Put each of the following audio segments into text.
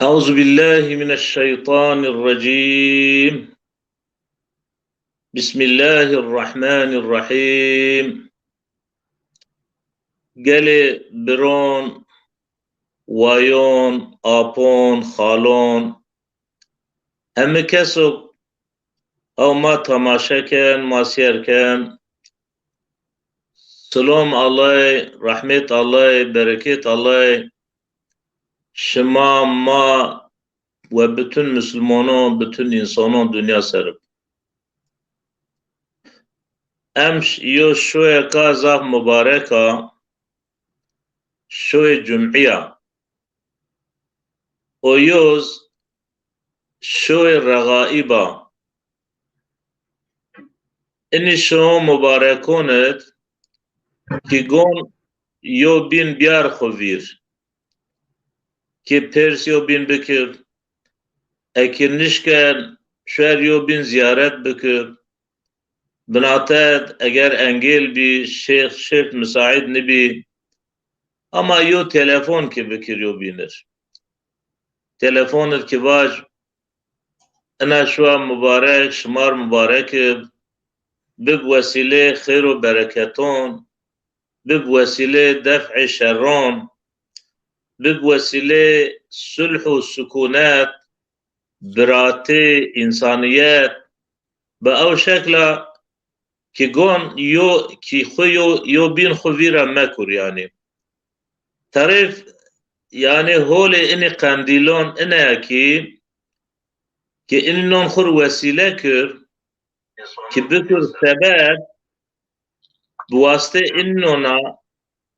أعوذ بالله من الشيطان الرجيم. بسم الله الرحمن الرحيم. گله برون وایون آپون خالون همه کسو او ما تماشا کن ما سیر کن. سلام الله، رحمت الله، برکت الله شما ما و bütün مسلمانان bütün insanان dünya serip. امش یو شوی کا زاف مبارکا شوی جمعیه و یوز شوی رغائبا اینی شو مبارکونت که گون یو بین بیار خویر که پرس یو بین بکر اکر نشکن شویر یو بین زیارت بکر بناتد اگر انگل بی شیخ مساعد نبی اما یو تلفون که بکر یو بینر تلفونت که باش انا شوا مبارک شمار مبارک بب وسیله خیر و برکتون بب وسیله دفع شرون بب وسیله صلح و سکونت برات انسانیت با او شکل که گون یو کی خو یو بین خو ویرا مکر یعنی طرف یعنی هول این قندیلون اینه که این نون خور وسیله کر که بکر سبب بواسطه این نونا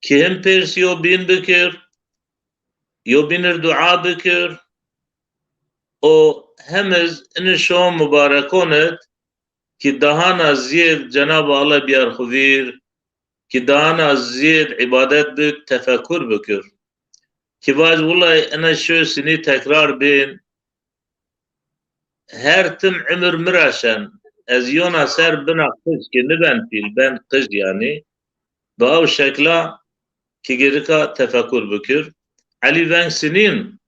که هم پرس یو بین بکر یو بینر دعا بکر و همز این شو مبارکونت که دهان از زیر جناب الله بیار خویر که دهان از زیر عبادت بک تفکر بکر که باز والله انا شو سنی تکرار بین هر تم عمر مراشن از یونا سر بنا قش که نبن پیل بن قش یعنی با او شکلا که گرکا تفکر بکر علی ونگ سنین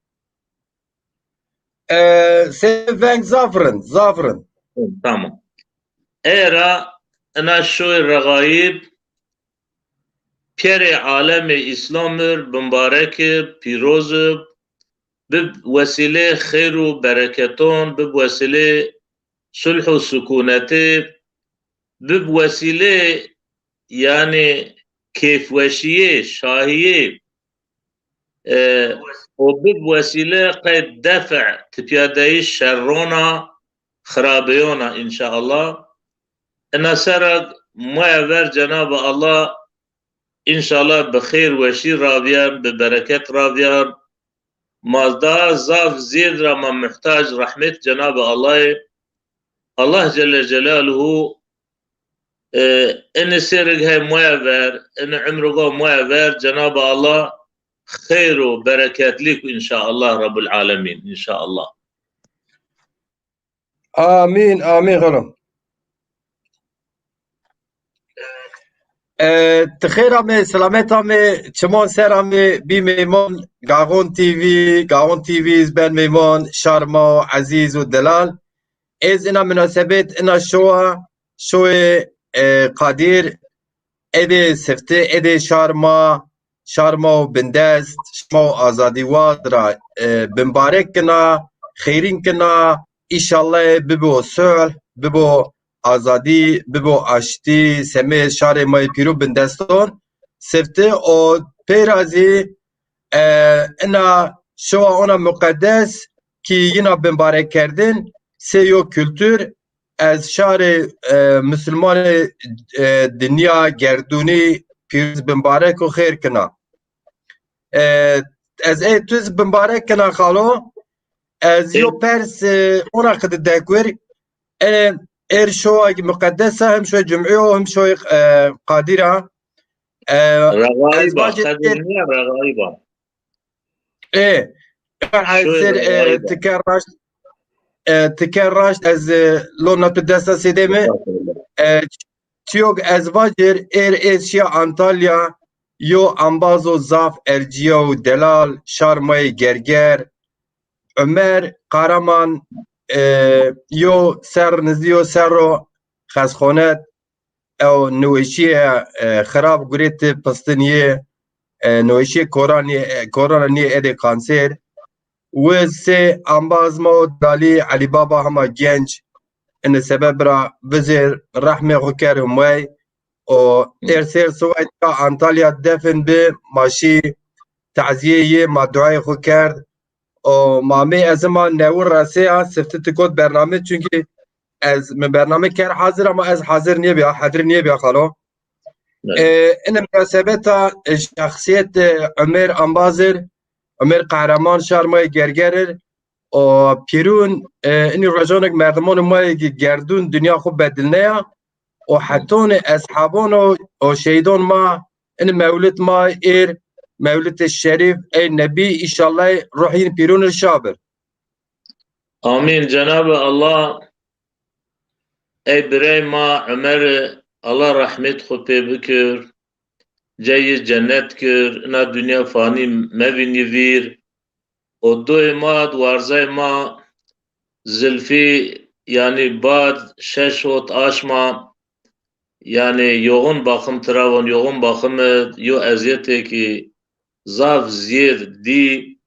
ونگ زافرن tamam. Era ana şoy ragayib peri alemi İslam'ır mübarek piroz bib vesile khir u bereketon bib vesile sulh u sükuneti bib vesile yani keyfveşiye şahiye o bib vesile qed defa tipyadeyi şerrona خرابيونا إن شاء الله أن سرق ما يفر جناب الله إن شاء الله بخير وشي رابيان ببركة رابيان مازدا زاف زيد رما محتاج رحمة جناب الله الله جل جلاله إن سرق هاي ما يفر إن عمره ما يفر جناب الله خير وبركات لك إن شاء الله رب العالمين إن شاء الله. آمين غنم. تخير عمي سلامت عمي چمان سر عمي بي ميمون گاغون تي في زبان ميمون شارما عزيز ودلال از انا مناسبت انا شوه قادر اده سفته اده شارما و بندست شما و آزادی واد را بمبارک کنا خیرین کنا İnşallah bibo sulh, bibo azadi, bibo aşti, seme şare may piru bindeston. Sefte o perazi ena şova ona mukaddes ki yine bimbarek kerdin. Seyo kültür az şare Müslüman dünya gerduni piruz bimbarek o khair kına. Az tüz bimbarek kına khalo. از یو پرس اونا قد داكور شو مقدسة هم شو جمعية وهم شو قادرة رغائبة خدمية رغائبة ايه سر تكررش از لون مقدسة سيدمه تيوغ از واجر اشيا انطاليا يو انبازو زاف ارجيا و دلال شارماي گرگر Ömer Karaman yo ser nizdiyo serro خزخونت او نوشی خراب گریت پستنیه نوشی کورانی اد کانسر و سه انبازمو دالی علی بابا هما گنج ان سبب را وزیر رحمه خوکر هموی و ارسل سویت انطالیا دفن به ماشی تعزیه ما دعای خو کرد و مامی از ما نور راسه سفتت کد برنامه چونکه از من برنامه کر حاضر اما از حاضر نیه بیا حاضر نیه بیا خالو این مناسبت شخصیت عمر انبازر عمر قهرمان شهر گرگرر و پیرون اینی رجانک مردمان ما گردون دنیا خوب بدلنیا و حتی اصحابان و شهیدان ما این مولد ما ایر مولد الشريف اي نبي ان شاء الله روحين بيرون الشابر آمین جناب الله ای برای ما عمر الله رحمت خود پی بکر جای جنت کر انا دنیا فانی مبینی ویر و دو ما دوارزه ما زلفی یعنی بعد شش وقت آشما یعنی یوغن باخم تراون یوغن باخم یو ازیته که زاف زیر دی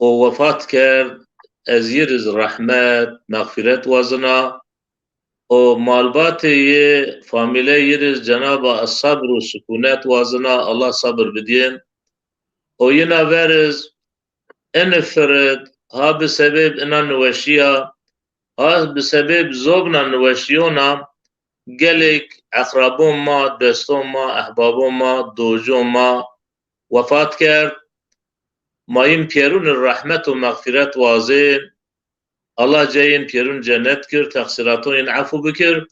و وفات کرد از یرز رحمت مغفرت وزنا و مالبات یه فامیله یرز جناب الصبر و سکونت وزنا الله صبر بدین و ینا ورز ان فرد ها بسبب انا نوشیا ها بسبب زوبنا نوشیونا گلک اقربون ما دستون ما احبابون ما دوجون ما وفات کرد مایم پیرون الرحمت و مغفرت وازین الله جاین پیرون جنت کرد تقصیراتون این عفو بکر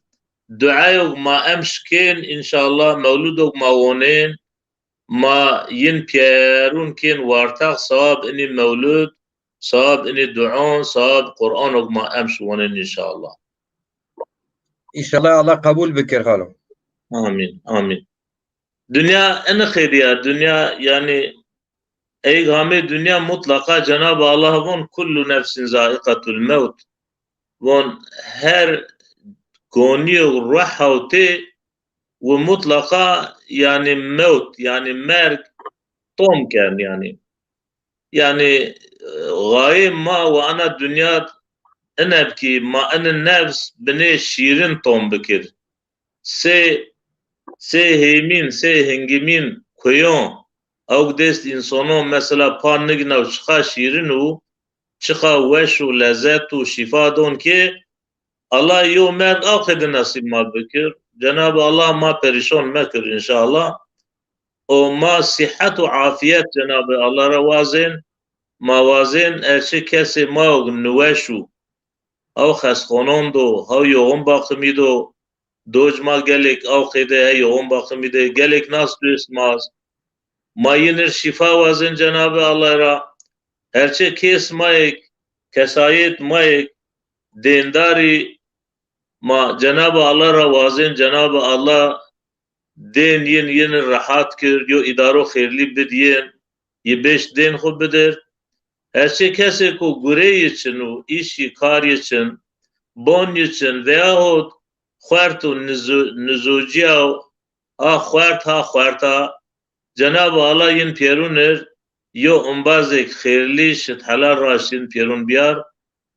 دعای ما امش کن انشاءالله مولود ما ونین ما ین پیرون کن وارتاق صواب اینی مولود صواب اینی دعون صواب قرآن ما امش ونین انشاءالله ان شاء الله الله قبول بكر خالو آمین آمین دنیا ان خیریه دنیا یعنی ای غامه دنیا مطلقا جناب الله ون كل نفس ذائقة الموت ون هر گونی روح هوته و مطلقا يعني موت يعني مرگ طوم كان يعني غاية ما وانا دنيا انا بكي ما انا النفس بني شيرين طوم بكر سه هيمين سه هنگمين كويون او دست انسانو مثلا پان نگنو چخا شیرین و چخا وش و لذت و شفا دون که الله یو مرد آخد نصیب ما بکر جناب الله ما پریشان مکر انشاءالله و ما صحت و عافیت جناب الله را وازن ما وازن ارچه کسی ما نوشو او خسخونان دو او یوغن باقمی دو دوج ما گلک او خیده یوغن باقمی ده گلک ناس دوست ماست ما ينر شفاء وزن جناب الله را هرچه کس مایک کسایت مایک دینداری ما جناب الله را وازن جناب الله دین ین راحت کرد یو ادارو خیرلی بدین یه بیش دین خود بدر هرچه کسی کو گره یچن و ایشی کار یچن بون یچن ویاهود خوارت و نزوجی ها خوارتا جناب الله ین پیرونر یو انبازک خیرلی شد حلال راشین پیرون بیار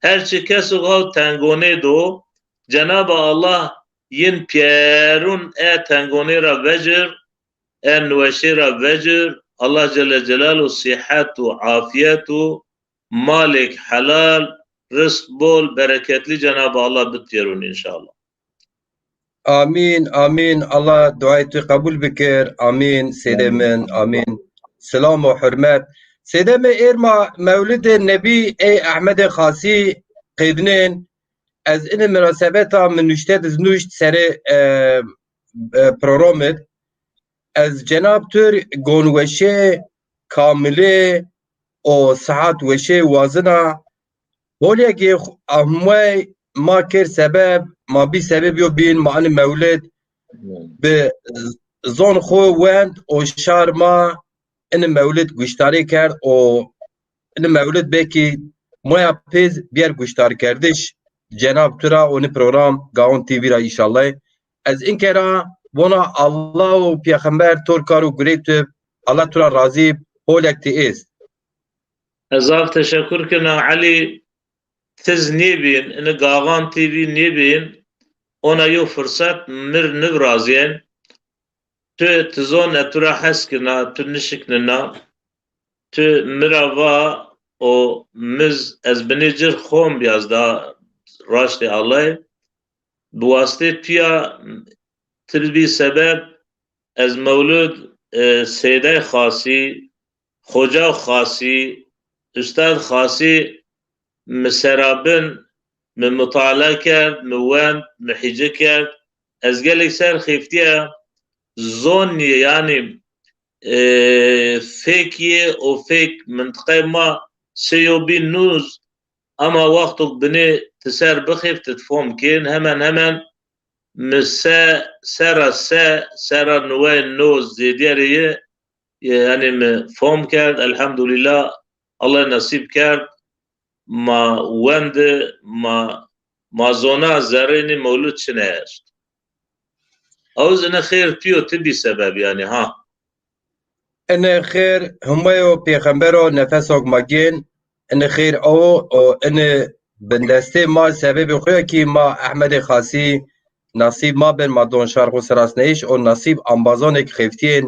هرچی کس غاو تنگونه دو جناب الله ین پیرون تنگونه را وجر نوشی را وجر الله جل جلاله صحت و عافیت و مالک حلال رزق بول برکتلی جناب الله بتیرون انشاءالله آمين آمين الله دعايتي قبول بكر آمين سيدي من آمين سلام وحرمات سيدي من إيرما مولد النبي أي أحمد خاصي قيدنين از این مناسبت من نشته از نوشت سر پروگرامت از جناب تر گونوشه کامله و صحت وشه وازنا ولی اگه همه ما کر سبب ما بی سبب یو بین ما ان مولد به زون خو وند و شار ما ان مولد گشتاری کرد و ان مولد بکی Moya pêz bier gushtarkerdiş Cenab Tura onu program Gaon TV ra inşallah. Ez inkera bona Allah û Peygamber Torkar û Gurêtib Allah Tura razî holek te est. Ezaf teşekkür kina Ali tiz nebin, ini Gagan TV nebin, ona yo fırsat mir nivraziyen, tu tizon etura heskina, tu nişiknina, tu mirava o miz ez binecir xom yazda raşti Allah, bu vasıta piya tilbi sebep ez mevlud seyde khasi, hoca khasi, üstad khasi مسرابن من مطالعه کرد موان محیجه کرد از گلک سر خیفتیه زونیه یعنی فیکیه و فیک منطقه ما سیوبی نوز اما وقتو بنی تسر بخیفت تفهم کن همان سر نوان نوز زیدیه یعنی فهم کرد الحمدلله الله نصیب کرد ما وند ما زونا زرینی مولود چنه است اوز نه خیر پیو تبی سبب یعنی ها Ene xêr hemû pêxember o nefesok magên ene xêr o ene bindestê ma sebebê xwe ma Ehmedê Xasî nasîb ma bên ma donşar xwe serasneyîş o nasîb ambazonek xeftiyên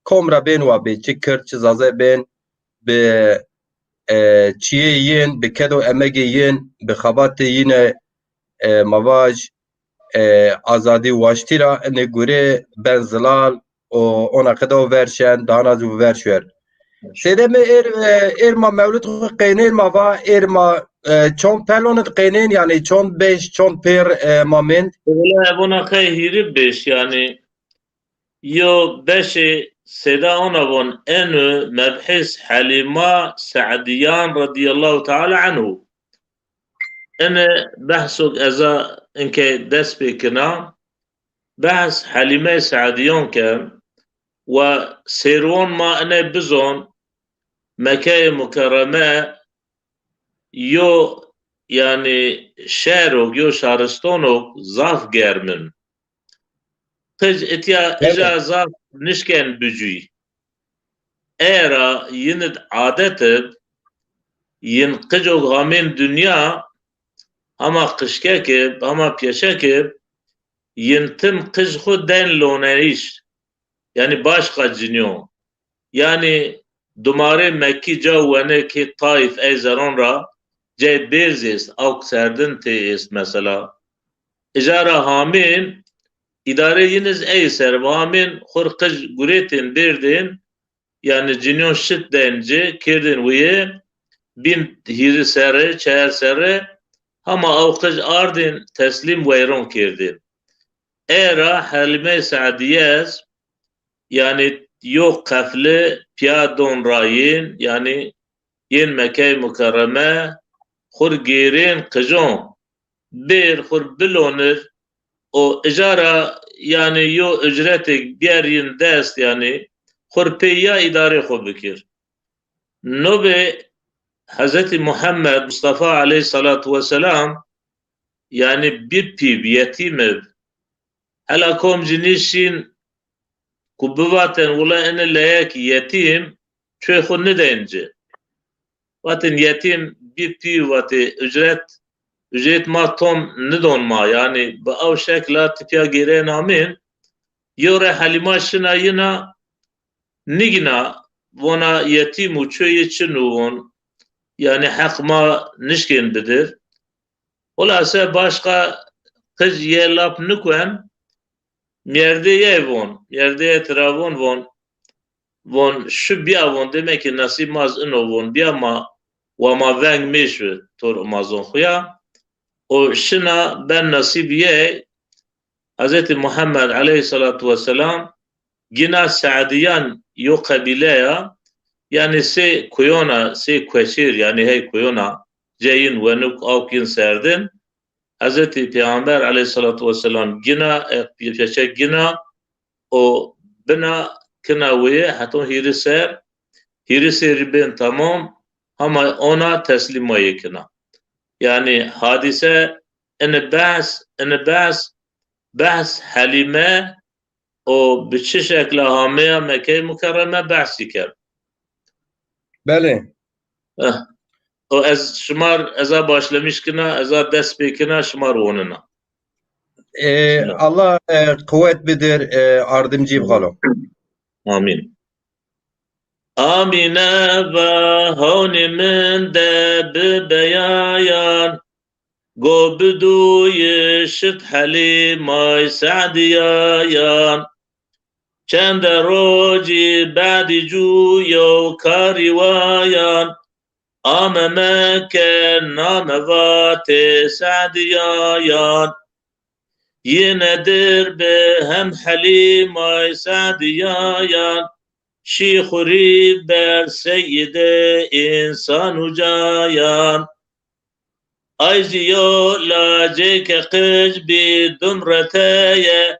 komra bên wa bê çi kir çi zaze bên bi çiyê yên bi kedo emegê yên bi xebatê yîne mavaj azadî waştîra ene gurê ben zilal o ona kadar verşen daha zû verşwer. Sedeme ma mevlud qeynên ma va ma çon pelonit qeynên yani çon beş çon per mamend. Valla buna khayri beş yani yo beşi seda ona von enü mebhis Halima Sa'diyan radiyallahu ta'ala anhu. Ene bahsuk eza inke dest bekina bahs Halime Sa'diyan kan وسيرون ما أنا بزون مكاي مكرمة يو يعني شارو يو شارستونو زاف جرمن قج اتيا اجا زاف نشكن بجوي ايرا يند عادت ينقجو غامين دنيا اما قشكاكب اما بيشاكب ينتم قج خود دين لونايش yani başka cinyon yani dumare Mekki cavvene ki Taif eyzeronra cey berzist avk serdin teist mesela ijara hamin idare yiniz eyser hamin khurqij guretin berdin yani cinyon şit denci kirdin viye bin hiri sere çer sere ama avkij ardin teslim veyron kirdin era Halime Sa'diyez yani yok kafle piyadon rayin yani yen Mekke mukarreme khur gerin qjon bir khur bilonir o ijara yani yo ücretik biyerin dest yani khur peya idare xo bikir nobe Hazreti Muhammed Mustafa aleyhissalatu vesselam yani bir pib yetim hala kom jinişin kubuvaten ula ene leyek yetim çöy xun ne deyince vaten yetim bir pi vate ücret ma tom ne donma yani bu av şekla tipya gere namin yore halima şina yina nigna vona yetim u çöy çinuvon yani hakma nişkin bidir olasa başka kız yelap nükwen Merdeye merdeye travon von şu biya demek ki nasip maz ino biya ma ve ma veng meşve tor mazon xuya o şina ben nasibiye Hz. Muhammed aleyhissalatu vesselam gina Sa'diyan yo kabileya yani se koyona se kweşir yani hey koyona ceyin venuk avkin serdin Hz. Peygamber aleyhissalatu vesselam gina peşek gina o bina kina ve haton hiri ser ben tamam ama ona teslim ayıkına. Yani hadise bahs Halime o bir şekilde hamaya Mekke Mükerreme bahsi kar. بله O ez şımar eza başlamışkına eza dest bekina şımar onuna. الله قوت بدر اردمجی بخالو Amin. Amine ve havnimin de beyayan go biduye şit halimay sa'diyayan çend roci ba'di cuyo kariwayan ame Mekke namevate sa'diyayan yenedir be hem halimay sa'diyayan Şikhuri ber seyyide insan cayan Ayziyo la ceke kıç bi dumreteye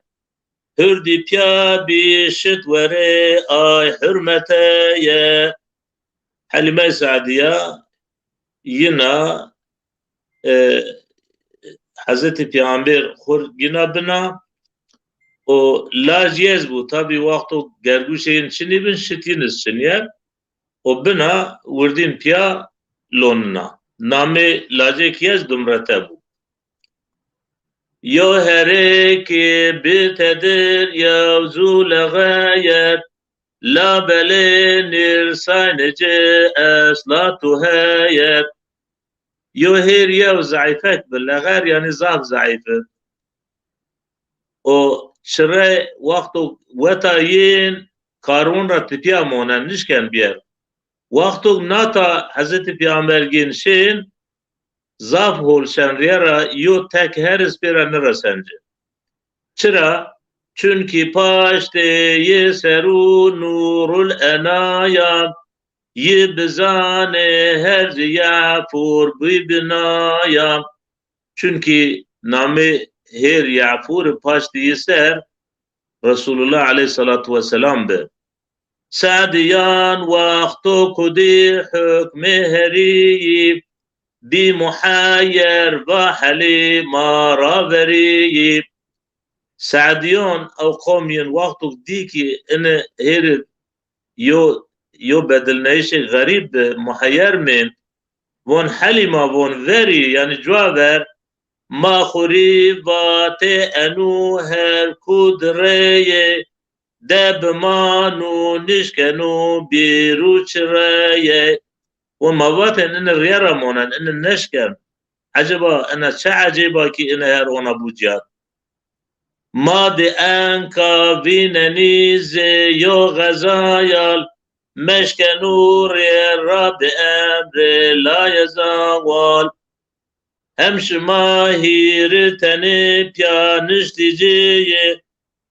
Hürdi pya bi şitvere ay hürmeteye Halime Sa'diye yine Hazreti Peygamber khur yine bina o lajyez bu tabi vakti gerguşeyin çini bin şitiniz çiniyer o bina vurdin piya lonna name lajek yez dumrete bu yo here ki bitedir yavzul gayet la bele nirsanece eslatu hayet yo her yav zayfet billagar yani zaf zayfet o şire vaktu vetayin karun ra tipiya monen nişken biyer. Vaktu nata Hazreti Peygamber genşin zaf hol şenriyara yo tek her ispira nira sence. Çıra çünkü paşte ye seru nurul enaya ye bizane her ziyafur bi binaya çünkü nami her Ya'fur paşti yeser Resulullah aleyhissalatu vesselam be. Sa'diyan vaktu kudi hükmü heriyi bi muhayyer ve halima raveriyi Sa'diyan ev kavmiyen vaktu di ki ine her yo bedelneyşi garib muhayyer min von halima von veri yani cvaver ما خریبات انو هر کدره دبمانو نشکنو بیروچ رایه و موات ان الريارة مونن ان النشكن عجبا انا چه عجبا کی ان هر اونا بوجاد ما دي انكا ویننیز یو غزایال مشکنو رب امر لا يزاوال hem şmahir teni piyanişticiye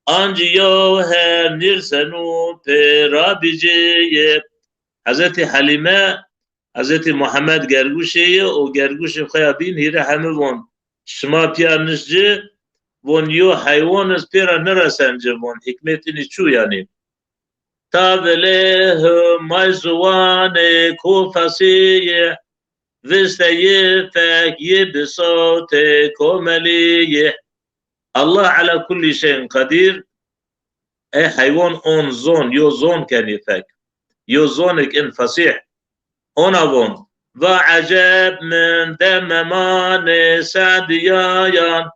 ancıyor her nirsenu perabiciye Hazreti Halime Hazreti Muhammed gerguşeye o gerguşe khayabin hire hamevon şma piyanişci von yo hayvanız pera nerasence von hikmetini çu yani tabele mayzuvane kufasiye Visteyifek yibsote komeliye Allah ala kulli şeyin kadir hayvan on zon yo zon kenifek yo zonik in fasih ona von ve acab min dememane sa'diyayan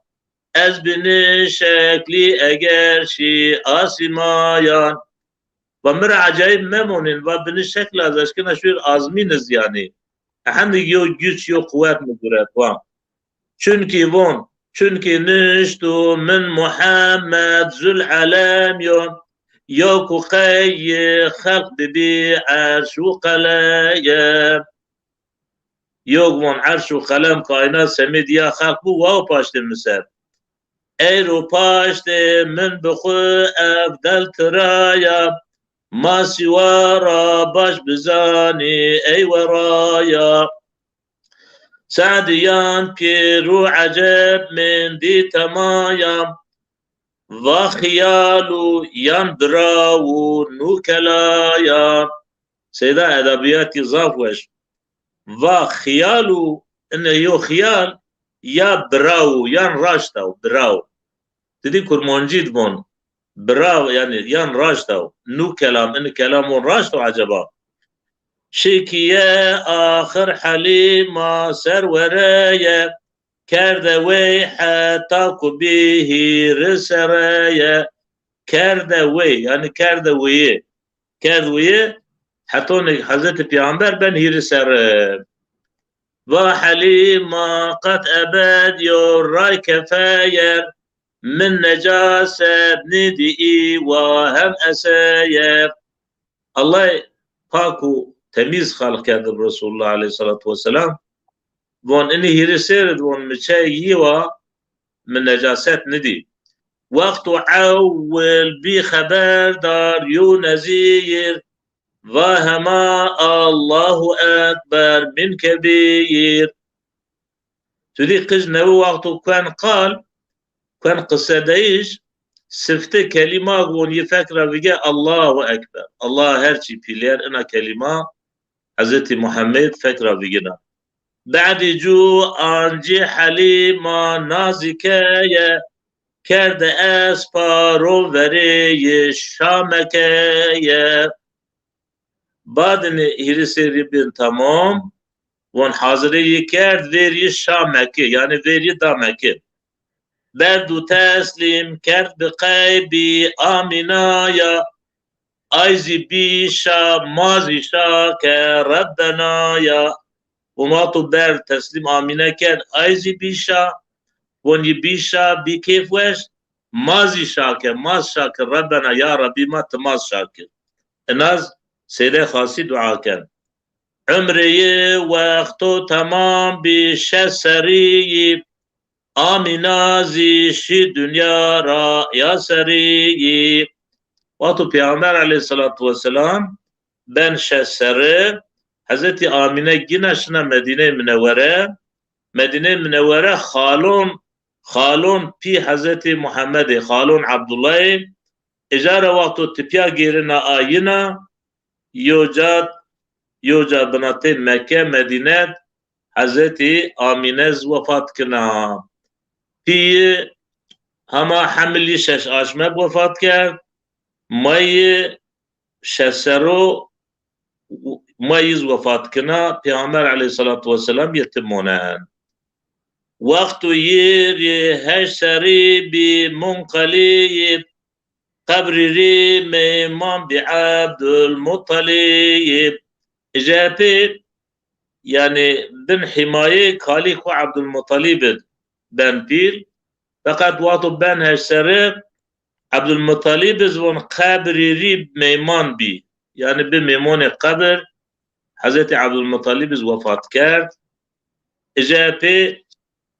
ez bini şekli eğer şi asimayan ve mir acayip memonin ve bini şekli az aşkına şuir azminiz yani Hangi yo güç yo kuvvet mi durat çünkü niştu min Muhammed zul alam yo ku kayy halk bi arş ve qalaya yo von arş ve qalam kainat semediya halk bu ve paşte misal ero paşte min bu afdal traya ما سوارا باش بزاني اي ورايا سعديان كيرو عجب من دي تمايا وخيالو يندراو نوكلايا سيدا ادبياتي زافوش و خيالو إنه يو خيال يا براو يان راشتاو براو تدي كرمانجيد بون براو يعني يان راشتاو نو كلام إن كلامون راشتاو عجبا شكيا آخر حليما سرورايا كردوي حتى به رسرايا كردوي يعني كردوي حتى حضرت پیامبر بن هیر سر و حليما قد أبد يراي كفاير من نجاسة ندئي وهم أساير الله باكو تميز خلق كذب رسول الله عليه الصلاة والسلام وان اني هيرسيرد وان مشاي من نجاسات ندي وقت عول بخبر دار يو نزير وهما الله أكبر من كبير تدي قج نبو وقت كان قصديش سفت كلمة قول يفكر بقى الله أكبر الله هرشي بيلير إنا كلمة حضرت محمد فكر بقنا بعد جو آنجي حليما نازكايا كرد اسپارو وری شامكايا بعد هيرسي بن تمام وان حاضري كرد وری شامكي يعني وری دامكي بعد تسليم كرد بقيبي آمنايا ايزي بيشا مازيشا كربنايا وما تبر تسليم آمنة كان ايزي بيشا وني بيشا بكيف وش مازي شاكر ماز شاكر ربنا يا ربي ما تماز شاكر الناس سيدي خاصي دعاء كان عمري وقتو تمام بشسري آمنازي شي دنيا را يا سري وقتو پیامبر عليه الصلاة والسلام بن شسره حضرت آمینه گینشنا مدینه منوره خالون پی حضرت محمد خالون عبدالله اجاره وقتو تپیا گیرنا آینا یوجا بناته مکه مدینه حضرت آمینه وفات کنا پی هما حملی شش آشمه وفات کرد مای شسرو مایز وفات کنا پیامبر علیه الصلاة والسلام یتمونن وقت ير هشري بمنقلب قبر ريم امام بعبد المطلب جابي يعني بن حماية خالق عبد المطلب بن بير فقط وقت بن هشري عبد المطلب زون قبر ريب ميمان بي يعني بميمون قبر حضرت عبد المطلب وفات كارد جابي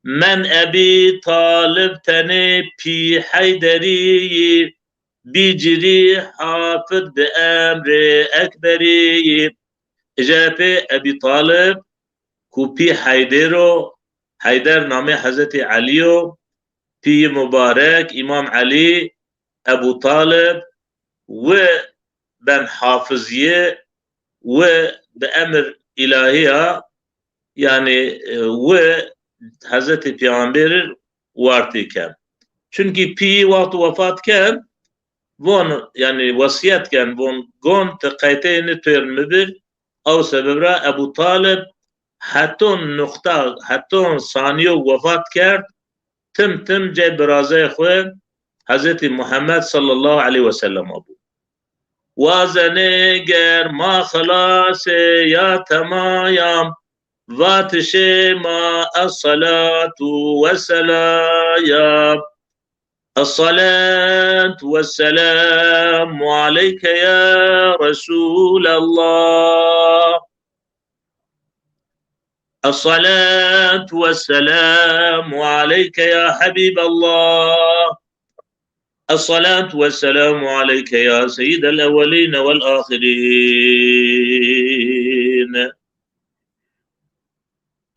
من أبي طالب تني بي حيدري بيجري حافظ بأمر أكبري جابي أبي طالب كوبي حيدر نامي حضرت عليو بي مبارك إمام علي أبو طالب وبن حافظية وبأمر إلهية يعني حضرت پیامبر وارتی کن چونکی پی وقت وفات کن وون يعني وصيت كان وون قون تقيتين تير مبر او سبب را ابو طالب حتون ثانيو وفات کرد تم جاي برازي خوه حضرت محمد صلى الله عليه وسلم ابو وازنگر ما خلاص يا تمايم واتشما الصلاة والسلام الصلاة والسلام عليك يا رسول الله الصلاة والسلام عليك يا حبيب الله الصلاة والسلام عليك يا سيد الأولين والآخرين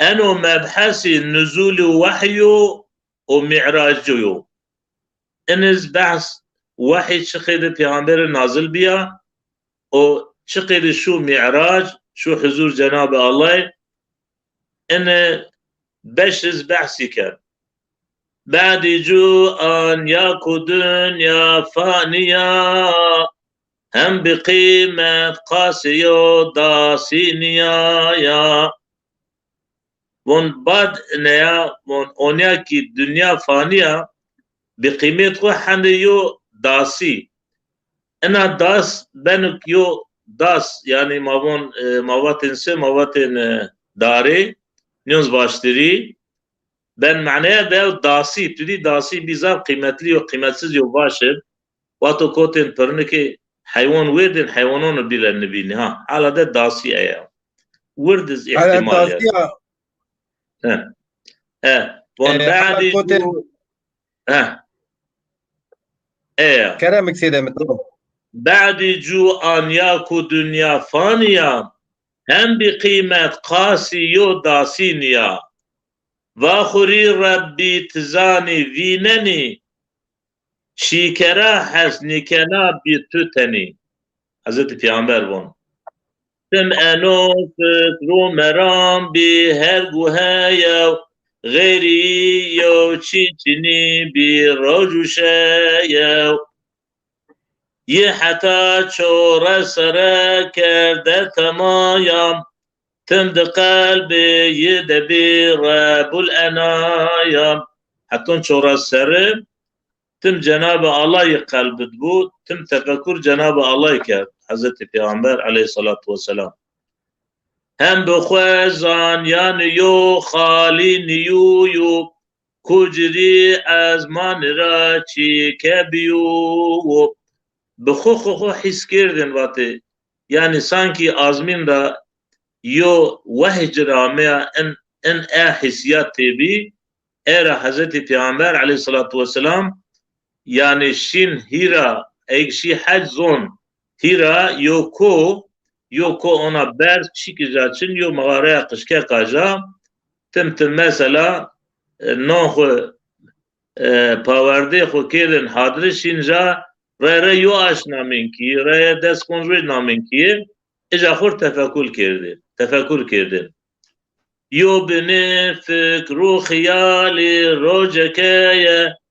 أنو مبحث نزول وحيو ومعراجيو إنز بحث وحي شقيد پیغمبر نازل بيا و شقيد شو معراج شو حضور جناب الله أنا بشز بحثي كان بعد جو أن ياكو دنيا فانية هم بقيمة قاسية داسينيا يا ون بعد نيا ون أونيا كي الدنيا فانية بقيمة خو حنديو داسي أنا داس بنك يو داس يعني مابون مواتن سه مواتن داري نيوز باشتري ben معناه ده داسي تدي داسي بيزار قيمتلي وقيمتسز يو باشر واتو كوتن برنكي حيوان ويدن حيوانون بلا النبي ها على ده داسي ايا وردز على احتمال يعني الداسية وان بعد على كوتن ها ايا كلامك سيدي متروف بعد جو ان ياكو دنيا فانية هم بقيمة قاسي يو داسينيا واخوري ربي تزاني فينني شیکره هست نیکنا بی تو تنی حضرت پیامبر بون تم انو فکرو مرام بی هر گوه یو غیری یو چی چینی بی روجوشه یو یه حتی چور سره کرده تمایم تم ده قلب یه دبی رب الانایم حتی چور سره تم جناب الله قلبت بود تم تفکر جناب الله کرد حضرت پیامبر علیه الصلاة والسلام هم بخوزان یا نیو خالی نیو کجری از من را چی که بیو بخو حس کردن واته yani sanki azmin ra yo vehcrame en hissiyat tebi era Hazreti Peygamber aleyhissalatu vesselam yani şin hira ekşi haczon hira yoko ona ber çikizacın yo mağaraya kışke kaja tim mesela nohu pavarde xo kedin hadri şinja re yo aşna minki re des konjwe naminki eja xor tefekkür kirdi yo bine fikru khiyali rojekeye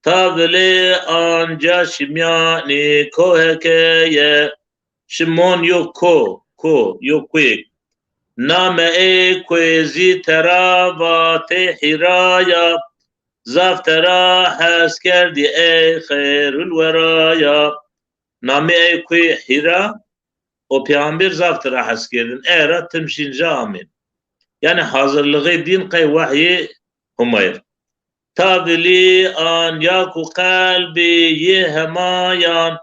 tavle anja şimyani kohekeye şimon yo yo quick name e kwezi terava te hiraya zaftera has kerdi ey khairul veraya name e kwe hira o peygamber zaftera has kerdin era temşinca amin yani hazırlığı din kay vahyi Humayr tavli an yaku kalbi yehmayan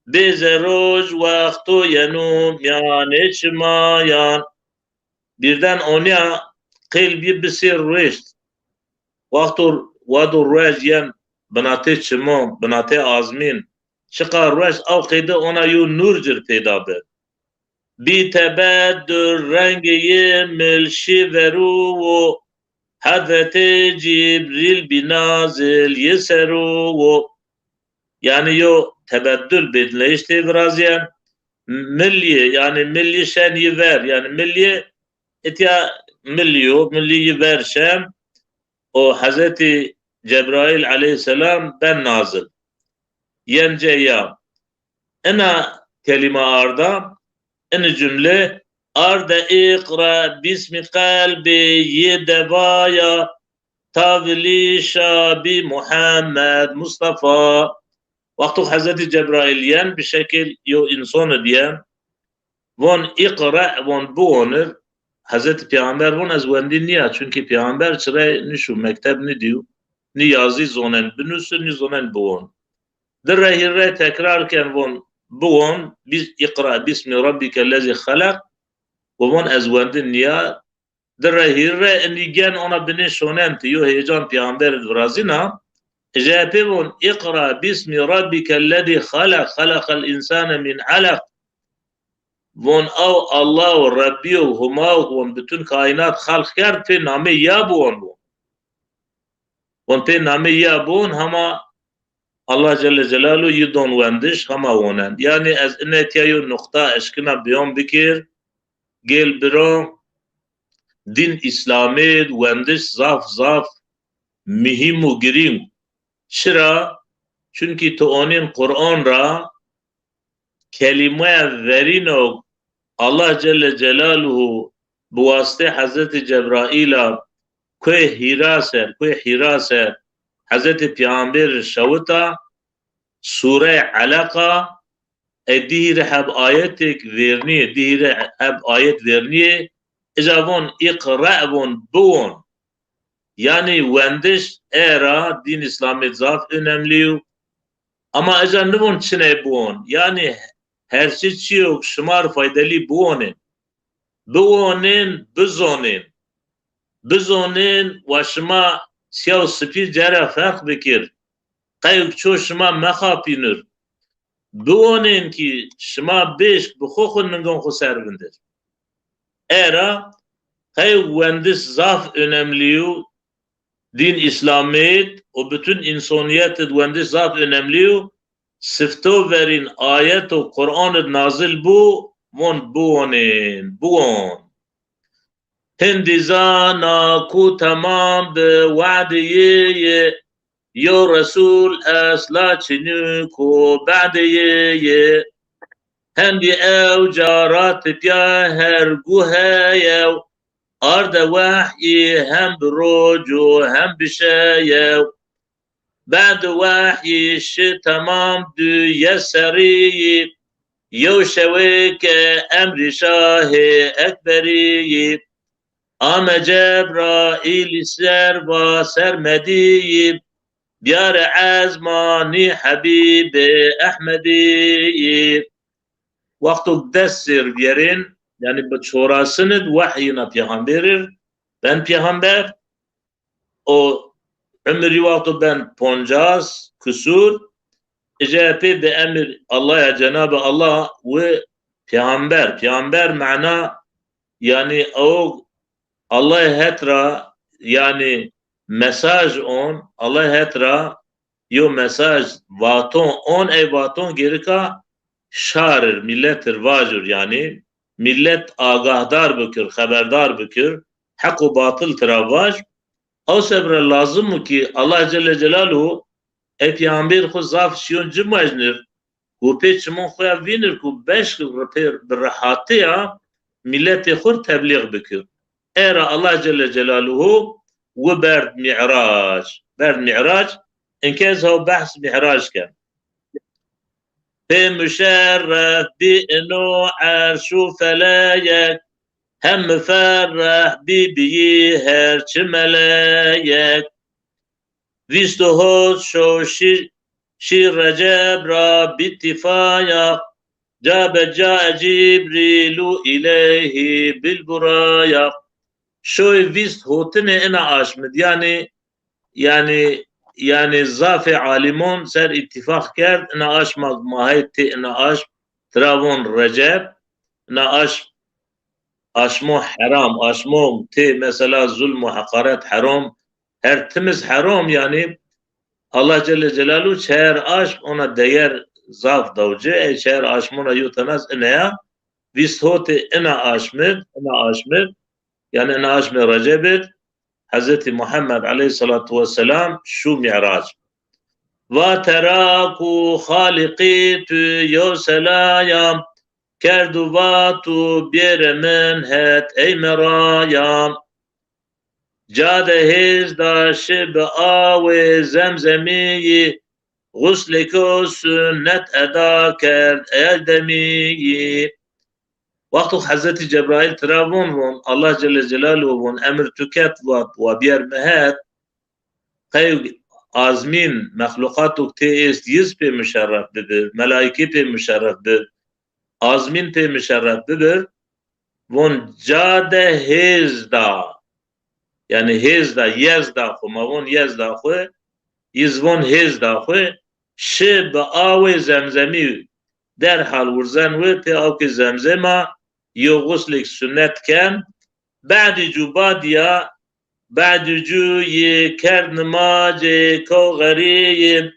bize roj vaktu yanum yani çmayan birden ona kalbi bisir reşt vaktu vadu rejyen binate çmam binate azmin çıkar reş av kaydı ona yu nurcur peyda be bi tebeddür rengi milşi veru Hazreti Cibril binazil yeseru yani yo tebeddül bedle işte biraz yani milli şen yiver yani milli etya milli verşem o Hazreti Cebrail aleyhisselam ben nazil yence ya ana kelime arda en cümle arda ikra bismi kalbi yedevaya tavli şabi Muhammed Mustafa vaktu Hazreti Cebrail yen bir şekil yo insan diyen von ikra von bu onur Hazreti Peygamber von az vendi niye çünkü Peygamber çıra nişu mektep ne diyor ni yazı zonen binüsü ni zonen bu on derre tekrarken von bu on biz ikra bismi rabbikellezi halak ومن ازوندن نیا در هیره انیگن ona bine şonenti yo heyecan peygamber razina ejapevon ikra bismi rabbikellezi halakal insane min alaq von av Allah Rabbi huma von bütün kainat halk kard pe name ya bu on pe name ya bu hama Allah Celle Celaluhu yidon vendiş hama onen yani az netiyo nokta eşkina beyan bikir gel biro din İslam'ı wendiş zaf mühim u giring. Şira? Çünkü to onun Kur'an ra kelime verino Allah Celle Celaluhu bu vasıta Hazreti Cebrail'a koy hiraser Hazreti Peygamber şavta Sure Alaka dihire hab ayetek verniye dihire hab ayet verniye icabon ikra'bon buon yani wendiş era din İslam'ı zaf önemli ama icabon çine buon yani her şey yok şımar faydalı buonin bizonin ve şıma siyav spir cara fark bikir qayık ço şıma mexapinir buonin ki şıma beş bixoxun nıngon xo servindir era qayık wendiş zaf önemliyu din İslamiyet o bütün insaniyet wendiş zaf önemliyu sifto verin ayet o Kur'an nazil bu buon Hindi zana ku tamam be vadiye yo Resul asla çinu ku badiye Hindi ev carat pya her guhaye arda vahyi hem roju hem bişeye بعد وحی تمام دو یسری یو شوی که امر شاه اکبری آم جبرائیل سر و سرمدی بیار عزمانی حبیب احمدی وقت دستر بیارین yani bu çorasını vahyine peygamberir ben peygamber o ömrü vakti ben 50 küsur icabet de emir Allah'a Cenab-ı Allah ve peygamber mana yani o Allah hetra yani mesaj on Allah hetra yo mesaj vaton on vaton gerika şarir millettir vacur yani millet agahdar bükür haberdar bükür hak u batıl travaj o sebeple lazım ki Allah Celle Celaluhu peygamber xo zaf şiyon cimajnir ku peçmon xoya vinir ku beş rahatiya milleti xur tebliğ bikir era Allah Celle Celaluhu ve berd mi'raç inkez o bahs mi'raç kan pe müşerref bi inu arşu felayek hem müferreh bibiyi her çimeleyek vistuhut şo şir recep ra bittifaya cabe ca cibrilu ileyhi bil buraya şoy vist hotine ena aşmid yani zafe alimon ser ittifak kerd ena aşmak mahayette ena aş travon recep ena aşmo haram aşmo te mesela zulm ve hakaret haram her temiz haram yani Allah Celle Celaluhu çeğer aşk ona değer zaf davcı çeğer aşmona yutanaz enaya vishote ena aşmir yani ena aşmir recebet Hz. Muhammed aleyhissalatu vesselam şu mi'raç ve teraku haliki tü yoselayam kerduvatu biremen het ey merayam cade hezda şib ve zemzemiyi gusleko sünnet eda kerd eldemiyi vaktu Hazreti Cebrail Trabon Allah Celle Celaluhu emir tüket ve bier mehet kayg azmin mahlukatuk teist yüz pe müşerref bidir melaike pe müşerref bidir azmin pe müşerref bidir von cade hezda yani hezda yezda xo mavon yezda xo izvon hezda xo şib awe zemzemi derhal vurzen ve te avke zemzema yo guslik sünnet ken ba'di cubadiya ba'di cu ye ker namace ko gariyim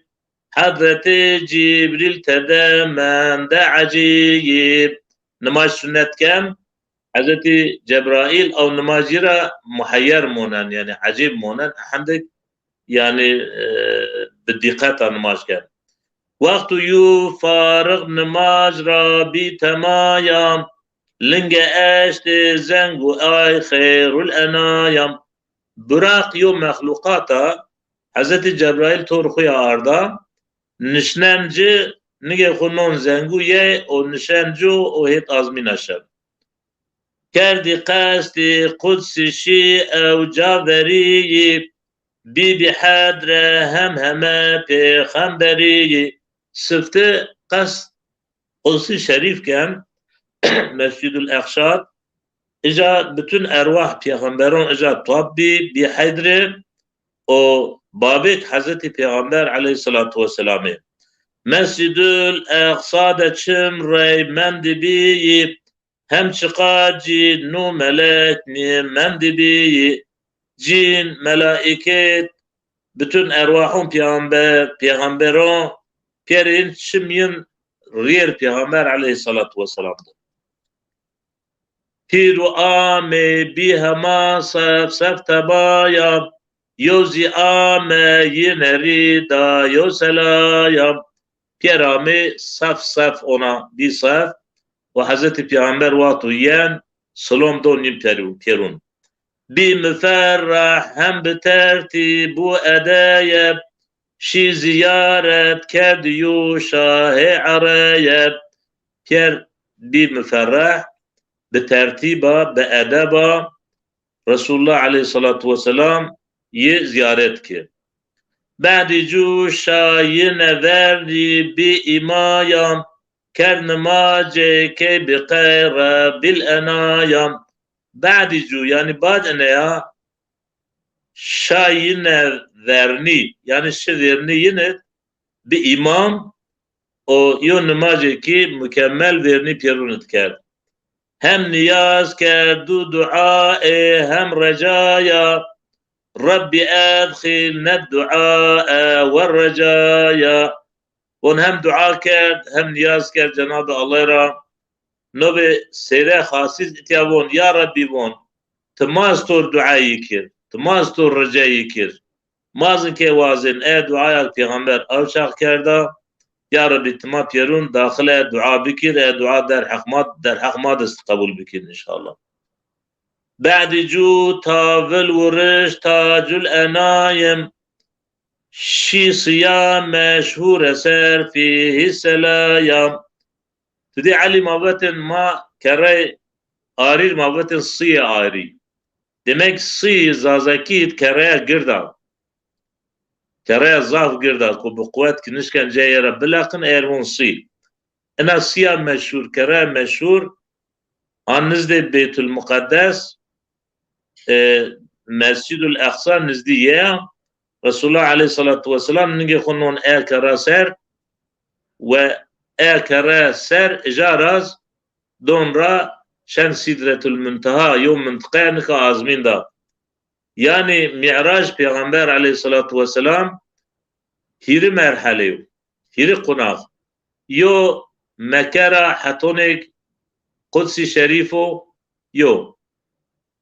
Hazreti Cibril tedemende aciyip namaz sünnet ken حضرت جبرائيل أو نماجرة محير مونن يعني عجيب مونن عندك يعني بالدقة نماج كان وقت يفارغ نماج رابي تمايا لنجا اشت زنگو اي خير الانايا براق يوم مخلوقاتا حضرت جبرائيل تور خويا اردا نشننجي نگه خونون زنگو یه او نشنجو او هیت آزمین اشد کردی قصد قدسشی او جاوری بی حدر هم همه پیغمبری سفته قصد قدسی شریف کن مسجد الاقشاد اجا بتون ارواح پیغمبران اجا طبی بی حدر او بابک حضرت پیغمبر علیه الصلاة والسلام مسجد الاقصى چم ری من دبی هم چقاجی نو ملک نی من دبی جین ملائکت bütün ervahun peygamberon perin çimyin riyer peygamber aleyhissalatu vesselam'dır. Piru ame bihama sef tabaya yozi ame yineri da yoselayam Pierami saf ona bir saf ve Hazreti Peygamber vatu yen salom donim perun. Bir müferrah hem bitertibu edeyeb şi ziyaret kediyu şahi arayeb Pier bir müferrah bitertiba be edeba Resulullah aleyhissalatu vesselam ye ziyaret ki. بعدی جو شاین وردی بی ایمایم کرن ماجه که بقیر بالانایم بعدی جو yani بعد انیا شاین ورنی yani şeverni yine bir imam o yo namaje ki mükemmel verni perunut kerd hem niyaz kerdu dua hem recaya ربي أدخلنا الدعاء والرجايا ونهم دعاء كرد هم نياز كرد جناب الله را نوبه سيرا خاصيز اتيابون يا ربي بون تماز تور دعائي كر تماز تور رجائي كر مازن كي وازن اي دعاء پیغمبر او شاق کرده يا ربي تما بيرون داخله دعاء بكر اي دعاء در حق ما دست قبول بكر ان شاء الله بعد جو تاول ورش تاج الانايم شي صيام مشهور سر فيه السلايم تدي علي مابتن ما كري آرير مابتن صي آري demek صي زازكيت كري قردا كري زاف قردا كو بقوات كنشكن جاي رب لكن ايرون صي انا صيام مشهور كري مشهور عن نزل بيت المقدس مسجد الاقصى نزدیه رسول الله علیه الصلاة والسلام نگه خونون اکرا سر و اکرا سر اجاراز دون را شن سدرة المنتهى يوم منطقه نکا آزمین دا yani معراج پیغمبر علیه الصلاة والسلام هیری مرحله هیری قناغ یو مکرا حتونک قدس شریفو یو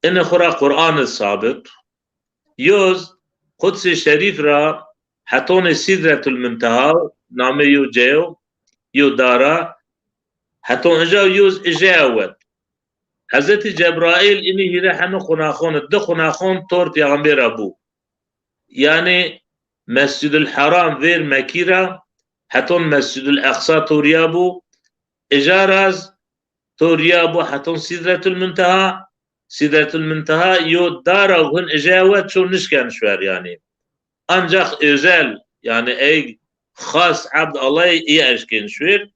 إن خرا قرآن الثابت يوز قدس الشريف را حتون سدرة المنتهى نامه يو جيو يو دارا حتون اجاو يوز اجاوت حضرت جبرائيل إني هيرا حنو خناخون الدو خناخون طور پیغمبر أبو يعني مسجد الحرام غير مكيرا حتون مسجد الأقصى توريابو إجاراز توريابو حتون سدرة المنتهى سدرة المنتهى يو دارا وهن اجاوت شو نشكن شوار يعني انجاق özel yani اي خاص عبد الله يأشكن شوار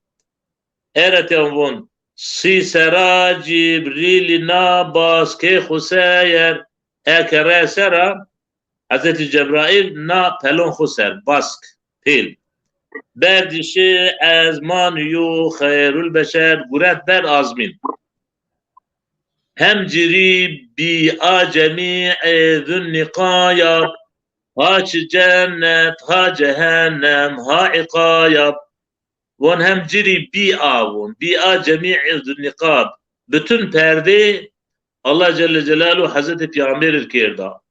ايرتهم ون سي سرا جبريل ناباس كي خساير اكرا سرا حضرت جبرائيل نا پلون خسر باسك پیل بردشي ازمان يو خير البشر قرات بر آزمين هم جري بي جميع ذو النقايا هاش جنة ها جهنم ها عقايا وان هم جري بي جميع ذو النقاب bütün perde Allah Celle Celaluhu Hazreti Peygamber kirda.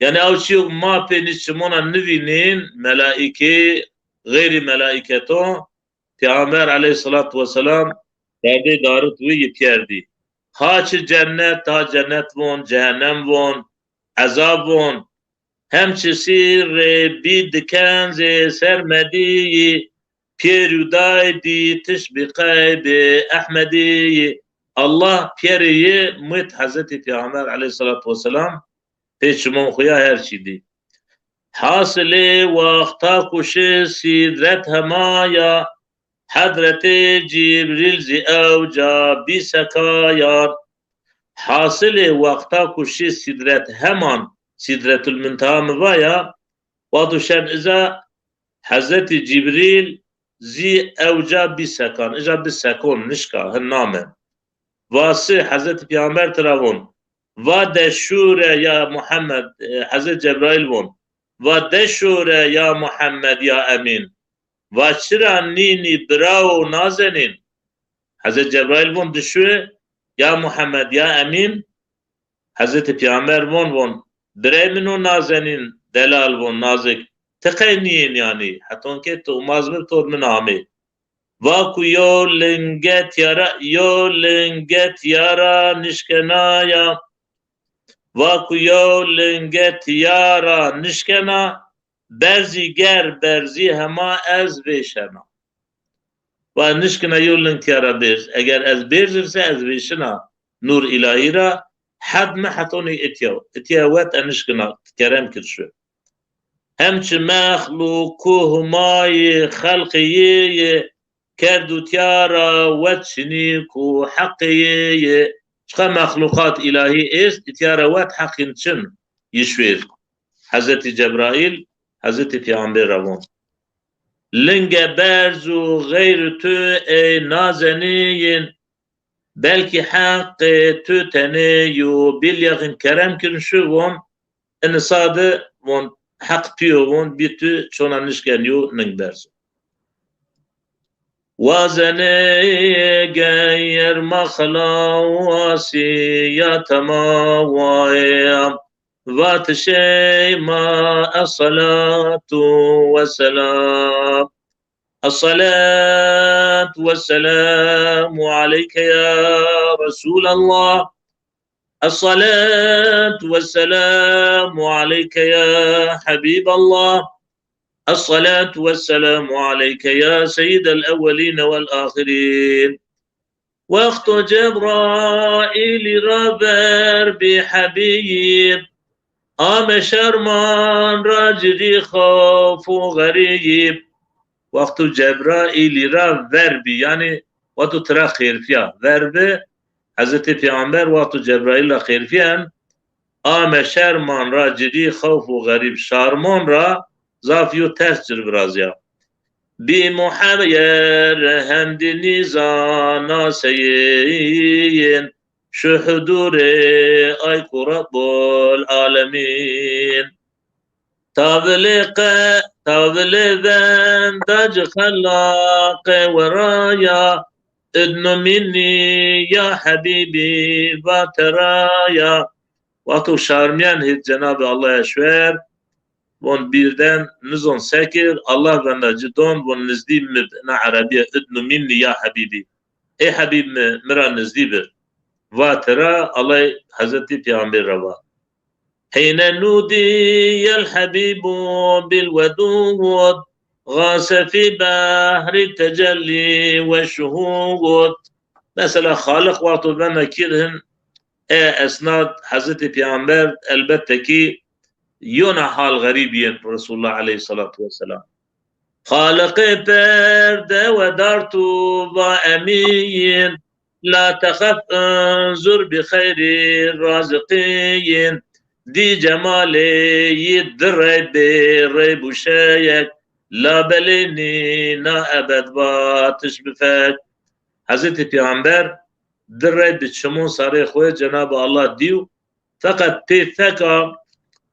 Yani avçiyok ma penişimona nivinin melaike gayri melaiketo Peygamber aleyhissalatu vesselam perde darut ve yipyerdi. Haç cennet ta cennet von, cehennem von, azab von. Hemçisi bir dikenze sermediği Pierudaydi teşbikay bi Ahmedi. Allah Pierre'yi müt Hazreti Peygamber aleyhissalatu vesselam peşimon huya her şeydi. Hasılı vakta kuşu sidret hemaya Hazreti Cibril zi evca bi sekayan. Hasılı vakta kuşu sidret heman sidretül müntaha mıvaya ve düşen iza Hazreti Cibril zi evca bi sekan. İca bi sekon nişka henname. Vası Hazreti Peygamber teravon. Va deşure ya Muhammed Hazreti Cebrail von. Va deşure ya Muhammed ya emin. Va çıra nini bravo nazenin. Hazreti Cebrail von düşüyor. Ya Muhammed ya emin. Hazreti Peygamber von. Breminu nazenin delal von nazik. Tıkayniyin yani. Hatta ki tu mazmur tur min ame. Vaku yo lenget yara nişkenaya. Vaku yo lenget yara nişkena. Berzi ger berzi hema ez veşena. Ve nişkena yo lenget yara berz. Eğer ez berzirse ez veşena. Nur ilahira. Had me hatoni etiyav. Etiyavet enişkena. Kerem kirşu. Hemçi mehluku hümayi halkiyi kerdu tiyara vetçini ku hakiyi çıka mehlukat ilahi ist tiyara vet hakin çin yişvir. Hazreti Cebrail, Hazreti Peygamber ravon. Linge berzu gayr tü ey nazeniyin belki hakkı tü teneyu bil yakın kerem kirşu von enisadı von hak piyovun bitü çonanışken yu ningberz. Vazene geyer makhla wasiya tamawaya vat şeyma as-salatu ve-selam. As-salatu ve-selamu aleyke ya Resulallah. الصلاة والسلام عليك يا حبيب الله الصلاة والسلام عليك يا سيد الأولين والآخرين وقت جبرائيل ربر بحبيب آم شرمان راجري خوف غريب وقت جبرائيل ربر بي يعني وقت ترى خير فيها verbe Hazreti Peygamber vakti Cebrail'le khirfiyen ame şerman ra ciddi havfu garib şarman ra zafiyo terstir biraz ya. Bi muhabyer hemdi nizana seyyin şu hudure ay kurabul alemin. Tavliven dacı khallaqe veraya ادنو مني يا حبيبي وترايا واتو şarmiyen hit Cenab-ı Allah'a eşver von birden nizon sekir Allah bende cidon von nizdi na Arabiye ادنو minni ya habibi ey habib mi mira nizdi bir vatera Allah Hazreti Peygamber rava heyne nudiyel habibu bil vedud غاس في بحر التجلي والشهود mesela Halik vakti bana kirhin esnad Hazreti Peygamber elbette ki yona hal garibiyen Resulullah aleyhissalatu vesselam Halik'i perde ve dartu ve emiyin la tehaf انظر بخير الرازقين di cemali dirre bu şeyek La belini na ebed batış bifek. Hazreti Peygamber dirre biçimun sarı khoy Cenab-ı Allah diyor. Fakat tefeka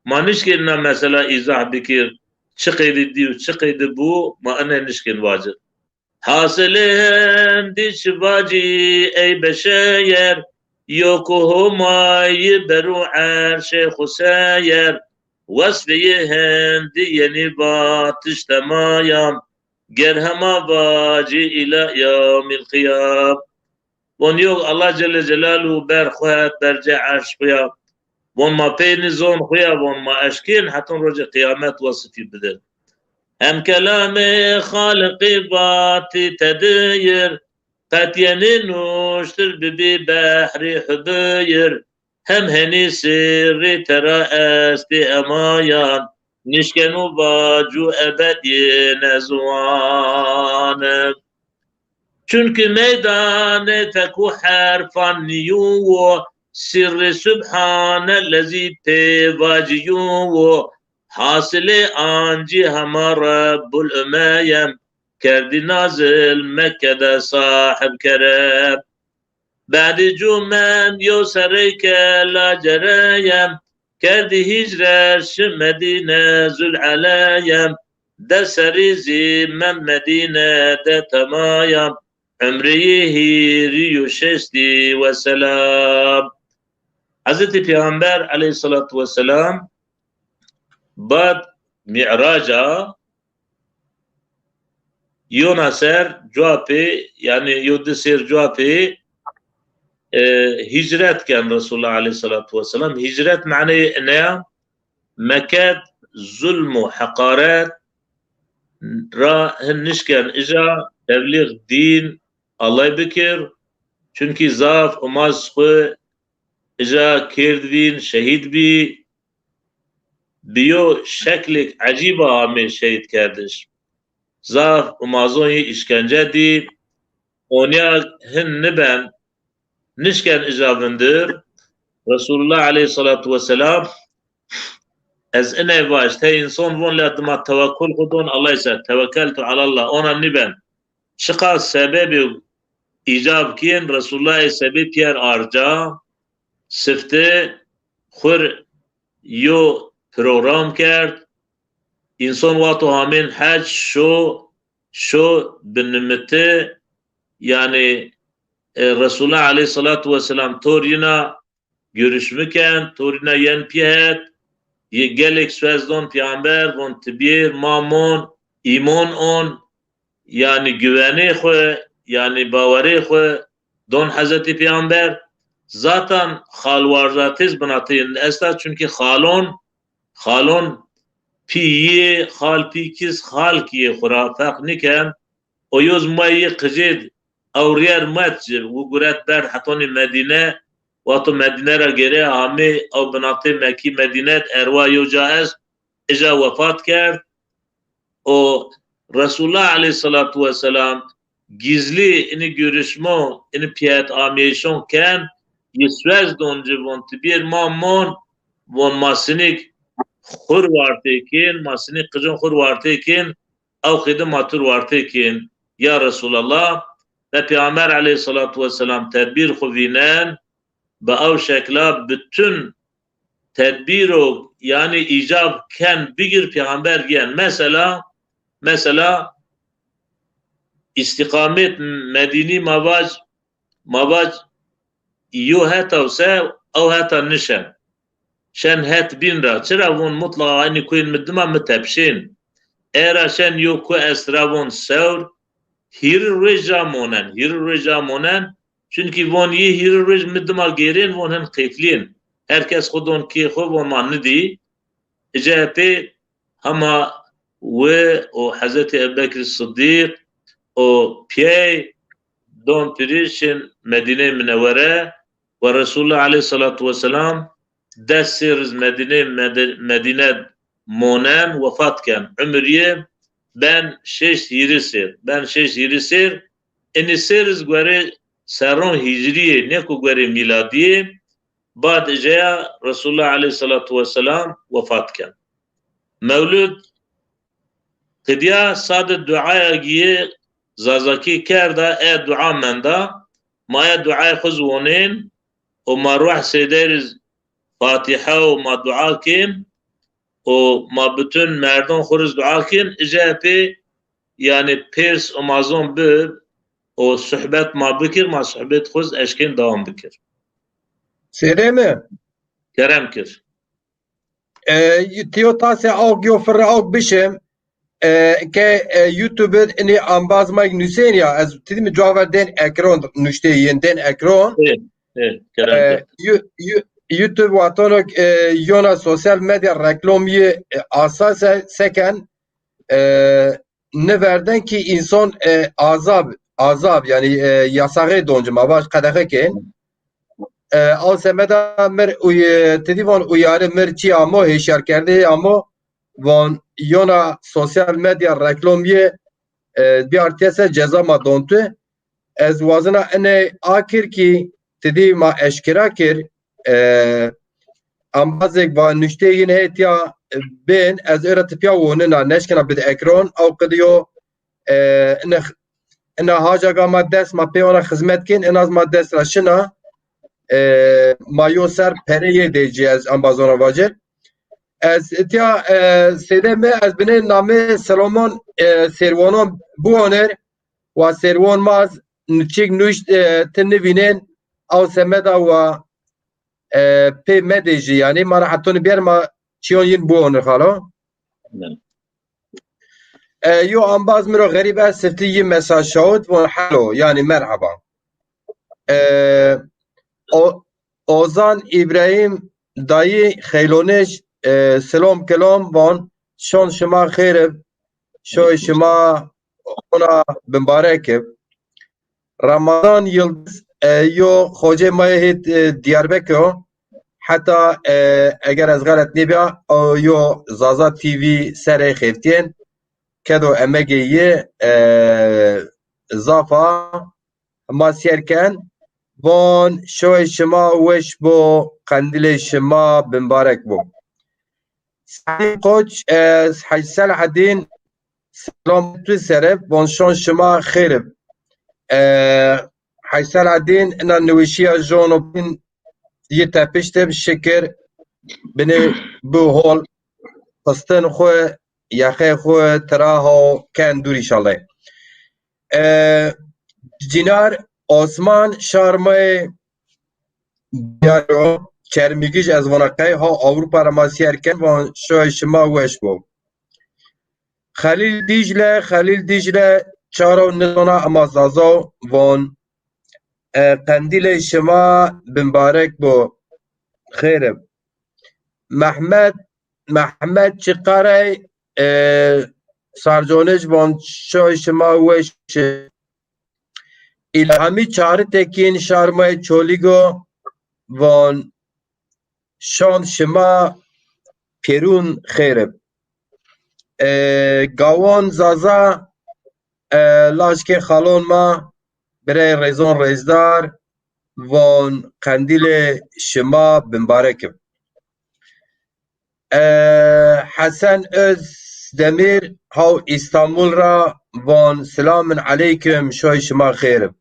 manişkinle mesela izah bikir çıkıydı diyor çıkıydı bu ma ene nişkin vacib. حاصلهم دی شباجی ای بشایر یوکو همای برو عرش خسایر وصفیهم دی یعنی با تشتمایم گرهما باجی الى یوم القیام ونيوغ الله جل جلاله بر خوات برجع عرش خويا وما بين زون خويا وما اشكين حتى رجع قيامات وصفي بدل هم كلام خالقي باتي تدير قد ينوشتر ببي بحري حبير هم هني سري ترى استي امايان نشكنو باجو ابدي نزوان Çünkü meydanı teku harfan niyu sirri subhanellezi pevaciyu hasili anci hama rabbul ümeyem kerdi nazil Mekke'de sahib kerem ba'di cumem yo sarayke la cereyem kerdi hicreş Medine zül aleyem de serizi men Medine'de temayem ömreyi riyuşesti ve selam. Hazreti Peygamber aleyhissalatu vesselam bad mi'raca yonaser cuape yani yodisir cuape hicretken Resulullah aleyhissalatu vesselam hicret ma'nayı ne? Meked zulmu hakaret ra hennişken ija tebliğ din Allah bikir çünkü zaf umaz xwe ija kirdvin şehit bi biyo şeklik aciba ame şehit kardeş zaf umazon işkence di onya hin niben nişken icabındır Resulullah aleyhissalatu vesselam ez ine baş te insan von ladma tevekkül kudun Allah ise tevekkeltu alallah ona niben şıka sebebi icab kiyen Resulullah sebep yer arca sifte khur yo program kert insan vatu hamin hac şu binimete yani Resulullah aleyhissalatu vesselam torina görüşmüken torina yen pihet ye gelek sözdon peygamber von tibir mamon iman on yani güveni xwe yani baveri xwe don Hazreti Peygamber zaten halvarzatiz binatin esta çünkü halon piye hal pikiz hal kiye xura fark niken o yoz mayi qijid awriyer matjir u gurat ber hatoni Medine واتو مدینه را گره همه او بناطه مکی مدینه اروایو جائز اجا وفات کرد و رسول الله علیه الصلاة والسلام gizli ini görüşme ini piyat ameşon ken yesvez doncu vonti bir mamon von masinik khur vartekin masinik kızın khur vartekin av khidem matur vartekin ya Resulallah ve Peygamber aleyhissalatu vesselam tedbir khuvinen با شکلا bütün tedbir o yani icab ken bigir peygamber giyen mesela istikamet medini mavac yo hatavse او hata nişen şen het bin ra çıra von mutlaka aynı koyun müddima mütebşin era şen yo ku esravon sevr hir rejamonen çünkü von ye hirrej middima gerin von hen qiflin herkes khudon ki khub von manidi CHP ama ve o Hazreti Ebubekir Sıddık o piyay don pirishin Medine Münevvere ve Resulullah aleyhissalatu vesselam dessiriz Medine monen vefatken ömriye ben şeş hirisir enisiriz göre Serron Hicriye ne ku göre miladiye bad eceya Resulullah aleyhissalatu vesselam vefatken Mevlud kıdiya sadı duaya giye zazaki kerda dua menda maya duaya khuzwonin o ma ruh sederiz Fatiha o ma dua kim o ma bütün merdon khuruz dua kim ecepe yani pers Amazon bir o sohbet ma bikir ma sohbet xuz eşkin devam bikir. سيري مي Kerem kir. تيو تاسي اوك يو فر اوك بشم که یوتیوبر اینی انباز مایک نوسینیا از تدیم جواب دین اکران نوشته ین دین اکران Kerem kir. یوتیوب واتونک یونا سوسیال مدیا رکلامی اساس سکن نوردن کی انسان azab yani yasağı doncuma baş kadake ki al semeda mer tedivan uyarı merci ama heşer kerdi ama van yona sosyal medya reklamye bir artıysa ceza ma dontu ez vazına ene akir ki tedi ma eşkira kir ambazek va nüşte yine etya ben ez öğretip wonena neşkena bir ekran av kediyo ene haja ma dest ma peyona hizmet kin en az ma dest raşina mayo ser pereye diyeceğiz ambazona vacil از اتیا سیده می از بینه نامه سلمان سروانان بوانر و سروان ماز نچیک نوشت تنوینین او سمدا و پی مدیجی یعنی ما حتون بیار ما چیون ین بوانر خالا یو انباز مرو غریبه سفتی یه مساج شود و حلو یعنی مرحبا اوزان ابراهیم دایی خیلونش سلام کلام وان شان شما خیر شوی شما اونا بمبارک رمضان یلدز یو خوجه مایه دیاربکر حتی اگر از غلط نبیا یو زازا تیوی سر خفتین کدو امگی زافا ما سیرکن وان شوی شما وش بو قندیل شما بمبارک بو سعید قوچ حج صلاح الدین سلام تو سرب وانشان شما خیرب حج صلاح الدین انا نوشی جانو بین یه تپشته بشکر بینه بو هول پستن خواه یخه خواه تراها کن دوری شاله جینار آسمان شارمه بیارو کرمیگیش از ونقه ها اوروپا را ماسیر کن و شوی شما وش بو خلیل دیجله چارو نزانا اما زازا وان قندیل شما بمبارک بو خیرب محمد چقاره سارجونج وان شوی شما وش الهامی چاره تکین شارمای چولیگو وان شان شما پیرون خیرب گاوان زازا لاشک خالون ما برای ریزون ریزدار وان قندیل شما بمبارکم حسن از دمیر هاو استانبول را وان سلام علیکم شوی شما خیرب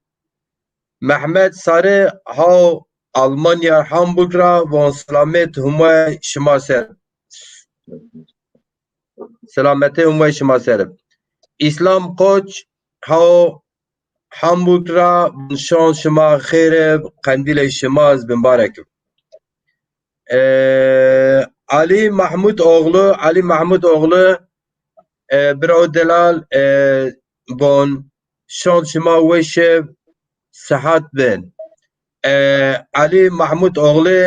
محمد ساره هاو Almanya Hamburg'a ve selamet humay şema ser. Selamete humay şema ser. İslam Koç ha Hamburg'a şan şema xeyre kandile şemaz mübarek. Ali Mahmud oğlu Bro Delal bon şan şema veşe sıhhat ben. Ali Mahmud oğlu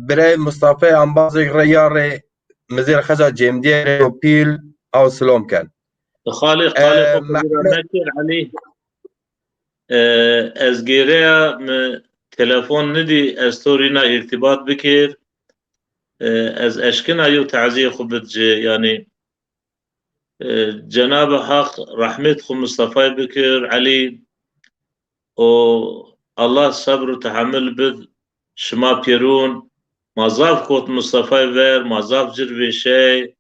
برای مصطفی انبازی ریار مزیر خزا جمدیر و پیل او سلام کن خالق مکر علی از گیره تلفون ندی از تورینا ارتباط بکر از اشکن ایو تعزیه خوبت جه یعنی جناب حق رحمت خو مصطفی بکر علی و الله صبر و تحمل بد شما پیرون مازاف کوت مصطفی ور مازاف جربی شی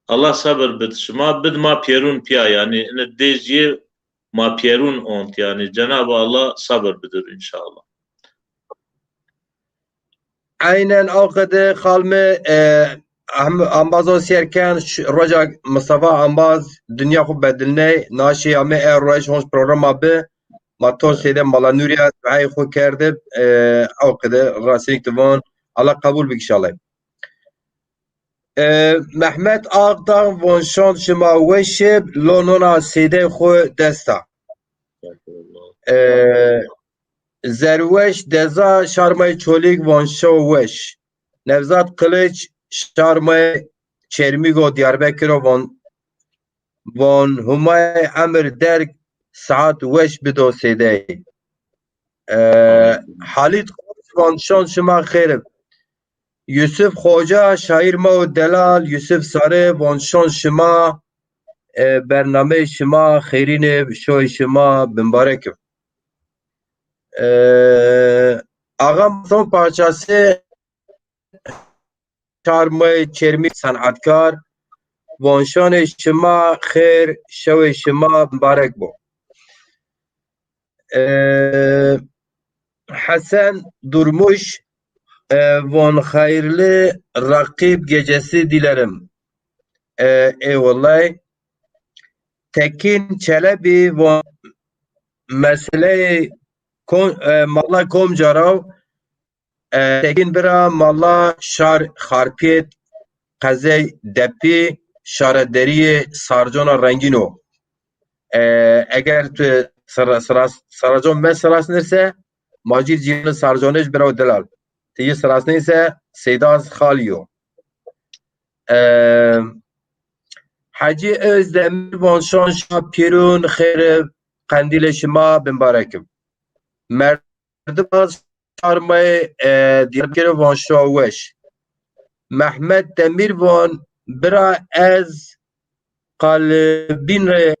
الله صبر بد شما بد ما پیرون پیا یعنی ان دیجی ما پیرون اونت یعنی جناب الله صبر بدر انشاءالله aynen o kadar kalme امبازو سيركان رجع مصطفى امباز دنيا خو بدلني ناشي امي روش هونش بروجرام ابي ما تو سيده مالا نوريا هاي خو كردب او كده راسيك تبون الله قبول بك ان شاء الله. محمد آقدار وانشان شما وشب لونونا سيده خو دستا زروش دزا شارمای چولیک وانشو وش نوزاد قلچ شارمای چرمیگو دیاربکر وان همای امر درگ ساعت وش بدو سیده حالیت خوش وانشان شما خیرب یوسف خوجا شاعر ما و دلال یوسف ساره وانشان شما برنامه شما خیرین شوی شما بمبارک آقا son parçası çarmı çermi sanatkar وانشان شما خیر شو شما مبارک بو Hasan Durmuş von hayırlı rakip gecesi dilerim. Eyvallah. Tekin Çelebi von mesele malla komcarav tekin bira malla şar harpiyet qezey depi şarederiye sarcona rengino eğer tu saracon me sarasnirse Macir Cihan'ı sarconej bira delal tiye sarasnirse Seydaz Khaliyo Hacı Özdemir von Şonşa Pirun Khair Kandil şima mübarekim Merdibaz Sarmay Diyarbakır von Şaweş Mehmet Demir von bira ez qalbin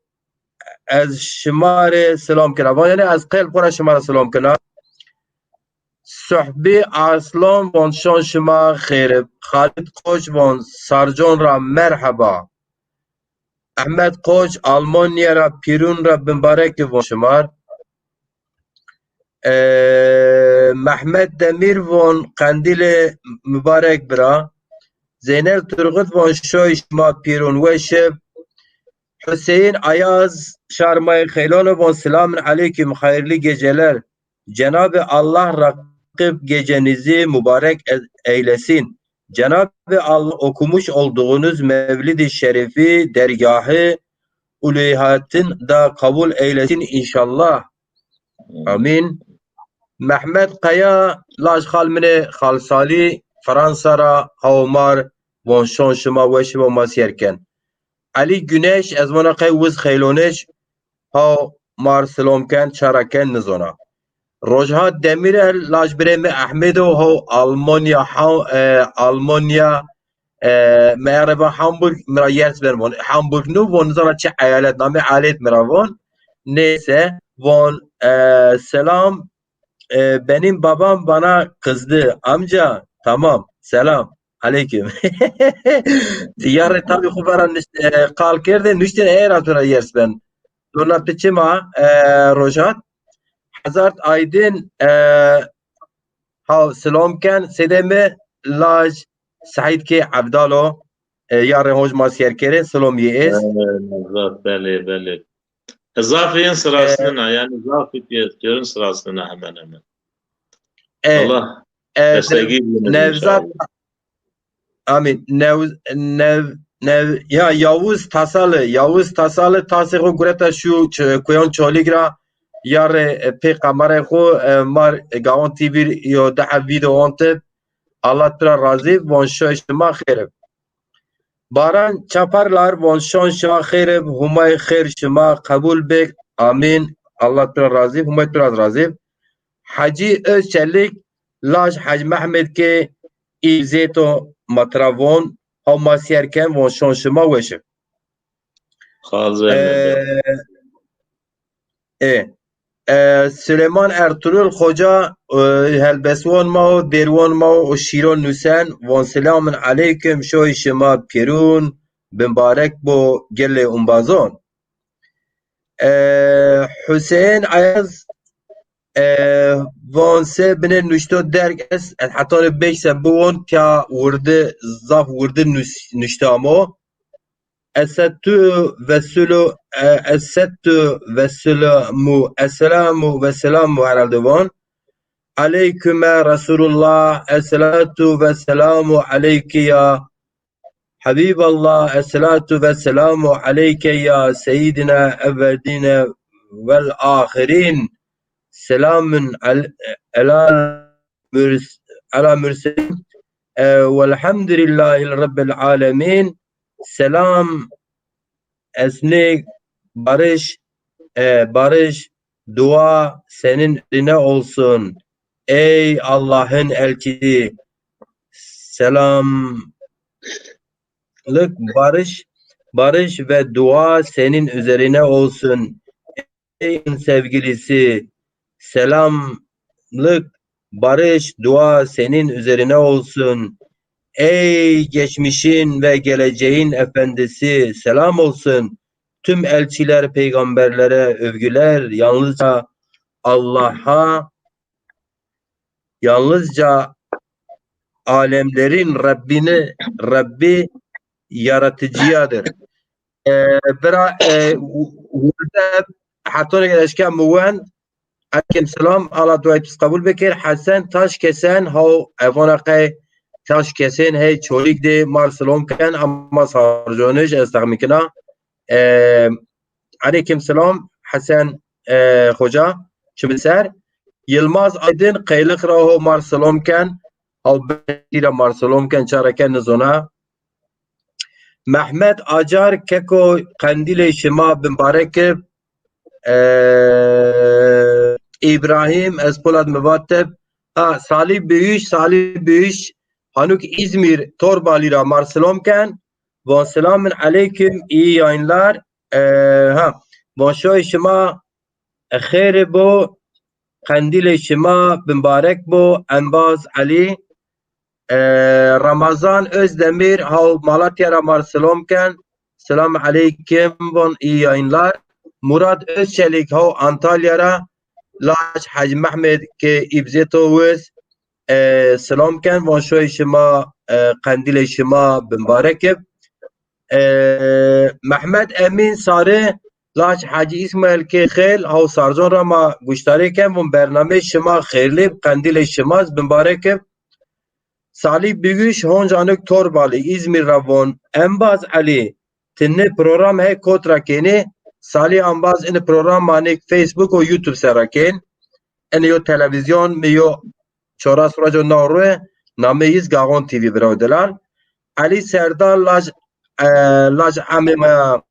از شما را سلام کنم یعنی از قلب خود شما را سلام کنم صحبه اصلان وانشان شما خیر خالد قوش وان سرجان را مرحبا احمد قوش آلمانیا را پیرون را مبارک وان شما محمد دمیر وان قندیل مبارک برا زینل ترغت وان شوی شما پیرون وشب Hüseyin Ayaz Şarmay Xeylonu von selamun aleyküm hayırlı geceler. Cenab-ı Allah rakip gecenizi mübarek eylesin. Cenab-ı Allah okumuş olduğunuz Mevlid-i Şerifi dergahı uluhiyetin da kabul eylesin inşallah. Amin. Mehmet Kaya Laj Halmine Halsali Fransara Havmar von Şonşuma ve Şiva Masyerken. Ali Güneş ez vana qey wiz xeylonêj ha mar silomken çaraken nizona. Rojhat Demirel lajbirê me Ahmedo ha Almanya merhaba Hamburg mira yers ben Hamburg nu von zara çi eyalet name alet mira von neyse von selam benim babam bana kızdı amca tamam selam aleyküm. Diyarı tabi kubaran kal kerde nüşten eğer atura yers ben. Dona piçima rojat. Hazart Aydın ha selamken sedeme laj Said ke Abdalo yarın hoş masyer kere selam yes. Bele bele. Zafiyen sırasına yani zafiyetlerin sırasına hemen hemen. Allah desteği Nevzat Amin. Ya Yavuz Tasalı tasego gureta şu koyon çoligra yar pe kamera xo mar Gaon TV yo da video onte Allah tra razı von şoşma xerib Baran çaparlar von şoşma xerib humay xer şma kabul bek amin Allah tra razı humay tra razı Hacı Özçelik Laj Hacı Mehmet ke İzeto matravon ha masiyerken von şonşma weşe. Süleyman Ertuğrul Hoca helbeswan ma derwan ma o şiron nusen von selamun aleyküm şoy şema pirun mübarek bu gelle umbazon. Hüseyin Ayaz وان سه بنه نشتو درگ اس حتی بیش سبون که ورده زاف ورده نشتامو الستو والسلام والسلام على الدوان عليكم يا رسول الله الصلاة والسلام عليك يا حبيب الله الصلاة والسلام عليك يا سيدنا أبدين والآخرين سلام على مرسلين والحمد لله رب العالمين selam esnek barış dua senin üzerine olsun ey Allah'ın elçisi selamlık barış ve dua senin üzerine olsun ey sevgilisi selamlık barış dua senin üzerine olsun ey geçmişin ve geleceğin efendisi selam olsun. Tüm elçiler, peygamberlere övgüler, yalnızca Allah'a, yalnızca alemlerin Rabbi yaratıcıyadır. Hatta eşken muven Aleyküm selam. Allah duayı kabul bekir. Hasan taş kesen hav evanaqe taş kesen hey çolik de marselom ken ama sarjonej estağmikna. Aleyküm selam. Hasan hoca çimser. Yılmaz Aydın kaylık raho marselom ken hav betira marselom ken çareken zona. Mehmet Acar keko kandile şima mübarek İbrahim Espolat Mübatteb Salih Büyüş Hanuk İzmir Torbalira Marselomken ve selamun aleyküm iyi yayınlar Bonşoy şima Khair bu Kandil şima mübarek bu Enbaz Ali Ramazan Özdemir Hav Malatya Marselomken selamun aleyküm bon iyi yayınlar Murat Özçelik hav Antalya'ra Laç Hacı Mehmet ke İbzeto vez selam ken ve şoy şima kandil şima mübarek Mehmet Emin Sarı Laç Hacı İsmail ke khel hav sarjon rama guştare ken ve bername şima khairli kandil şima mübarek Salih Büyüş Honcanık Torbalı İzmir Ravon Enbaz Ali tinne program he kotrakeni Salih ambaz in program manik Facebook o YouTube seraken en yo televizyon mi yo çoras rajo norwe nameyiz Garon TV biradeler Ali Serdar laj amema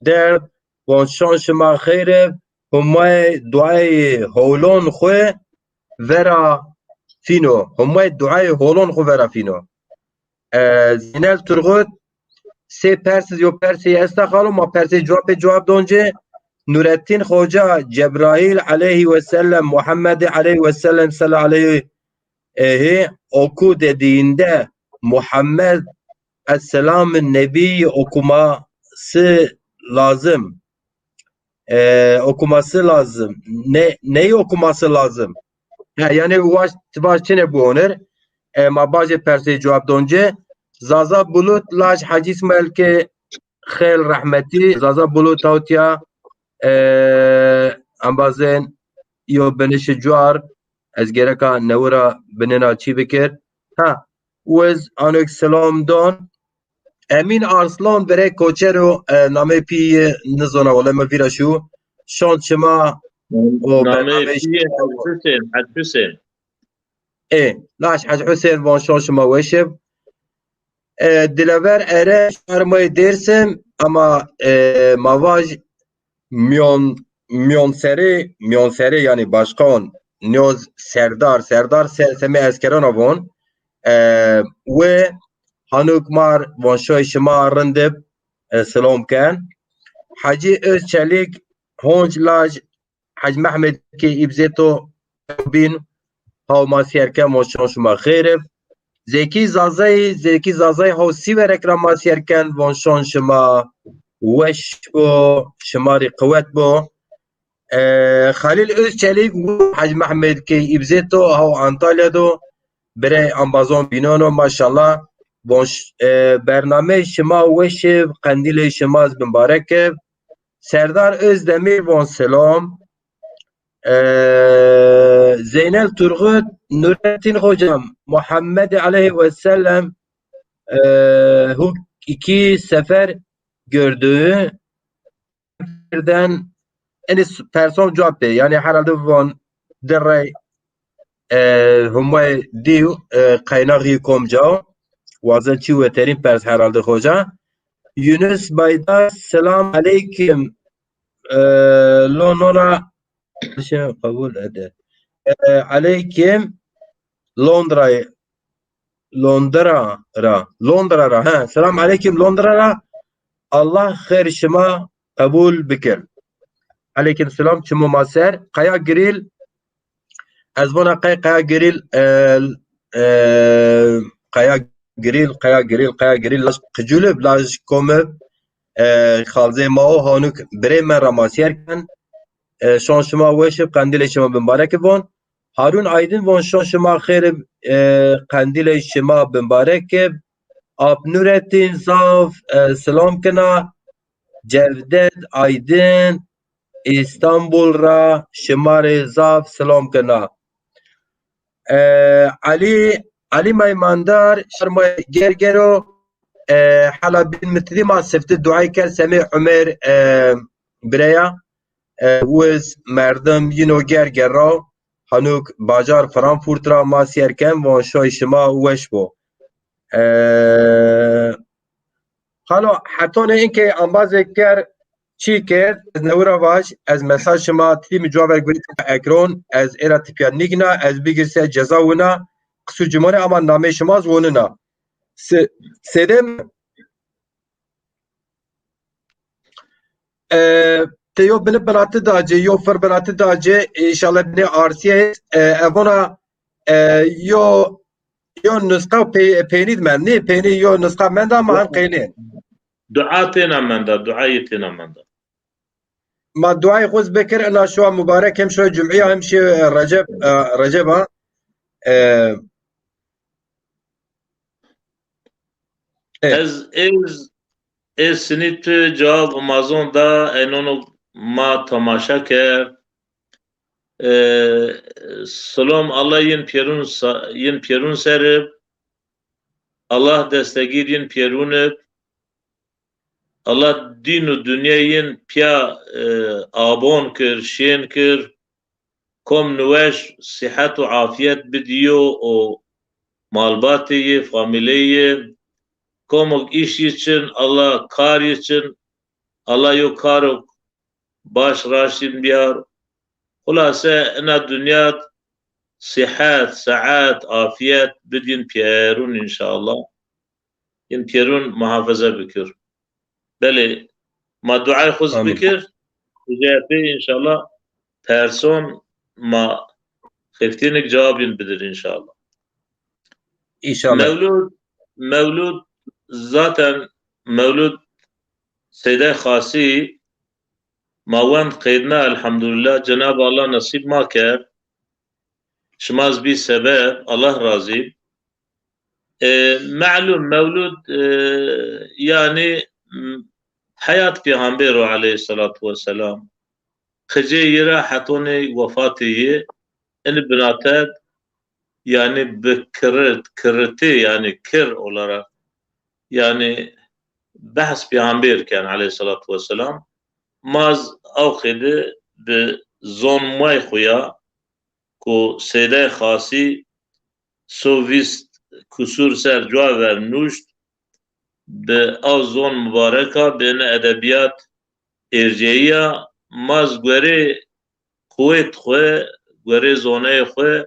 der von şanşma khayre humay duay holon khwe vera fino humay duay holon khwe vera fino Zinel Turgut Se Persiz yo Persi estakhalu ma Persi cevap donce Nurettin Hoca Cebrail aleyhi ve sellem Muhammed aleyhi ve sellem sallallahu aleyhi oku dediğinde Muhammed Esselam'ın Nebi okuması lazım. Okuması lazım. Neyi okuması lazım? Yani başçine bu onur. Ma bazı Persi cevap donce Zaza Bulut Laj Hacı İsmail ke Khel rahmeti Zaza Bulut Tavtiya ambazen yo benişi cuar ez gereka nevra benena çi bikir wez anok selam don Emin Arslan bere koçero name pi nizona wala me vira şu şan şema o name pi Hacı Hüseyin Laş Hacı Hüseyin van şan şema veşib Dilever ere şarmayı dersim ama mavaj Miyon seri yani başkan Nyoz Serdar semi eskeran avon ve hanukmar van şoy şima rındib selam ken Hacı Özçelik Honçlaj Hacı Mehmet ki İbzeto bin hav masiyerken van şoy şima khairib Zeki Zazay hav siver ekran masiyerken van şoy şima weş bu şimari kuvvet bu Halil Özçelik bu Hacı Mehmet ki İbzeto hav Antalya do bire Amazon binono maşallah boş bername şema veşev kandile şemaz mübarek Serdar Özdemir von selam Zeynel Turgut Nurettin hocam Muhammed aleyhi ve sellem huk iki sefer gördüğü birden en person cevap yani herhalde von derre هم دیو قیناغی کم جاو وازن چی و ترین پرس herhalde hoca Yunus Baydar selam aleyküm Londra şey kabul eder aleyküm Londra'ra ha selam aleyküm Londra'ra Allah her şema kabul bikir aleyküm selam çimo maser kaya grill از بنا قیا گریل قیا گریل لاش قجوله لاش کومه خالزه ما و هانوک بره من راماسیر کن شان شما وشب قندیل شما بمبارک بون هارون آیدین بون شان شما خیر قندیل شما بمبارک آب نورتین صاف سلام کنا جودت آیدین استانبول را شمار زاف سلام کنا Ali Maymandar şarma gergero hala bin mitri ma sefti duayı ker Semih Ömer Breya wez merdem yino gergera hanuk bajar Frankfurt ra ma siyerken von şoy şima weş bo hala hatone inke ambazek ker چی کرد از نورا واش از مساج ما تیم جواب گویی اکران از ایرا تیپیا نیگنا از بگیرسه جزاونا قصو جمانه اما نامه شما زوننا سدم تیو بنه بناتı dacı yo fer bناتı dacı inşallah bine arsiye evona yo nuska peynid men ne peyni yo nuska men da ama hem keyni دعاتنا من ده دعايتنا من ده ما دعای خوز بکر انا شو مبارک هم شو جمعیه هم شو رجب ها از سنیت جواب امازون دا اینونو ما تماشا کرد سلام الله ین پیرون سرب الله دستگیر ین پیرونب Allah din û dunyayên piya abon kir, şên kir, kom nûweş sihet û afiyet bidiyo û malbatê yê, famîleyê yê, komok îşî çin, Allah karê çin, Allah yo karok baş raşîn biyar. Xulase ina dunyat sihet, saat, afiyet bidin piyerûn inşallah. Yên piyerûn muhafaza bikir. بله ما دعای خوز بکر جوابی انشالله پرسون ما خفتینک جوابین بدر انشالله مولود zaten مولود سیده خاصی ما وان قیدنا elhamdülillah Cenab-ı Allah nasip ma کرد شماز بی sebep Allah razı معلوم مولود yani hayat Peygamber aleyhissalatu vesselam khece yira hatone vefatiye en binatet yani kırıtı yani kir olarak yani bahs Peygamberken aleyhissalatu vesselam maz avkhide be zon may khoya ko sede khasi sovist kusur ser joaver nuşt به آزون مبارکا بین ادبیات ارجعیه ماز گوره خویت خوی گوره زونه خوی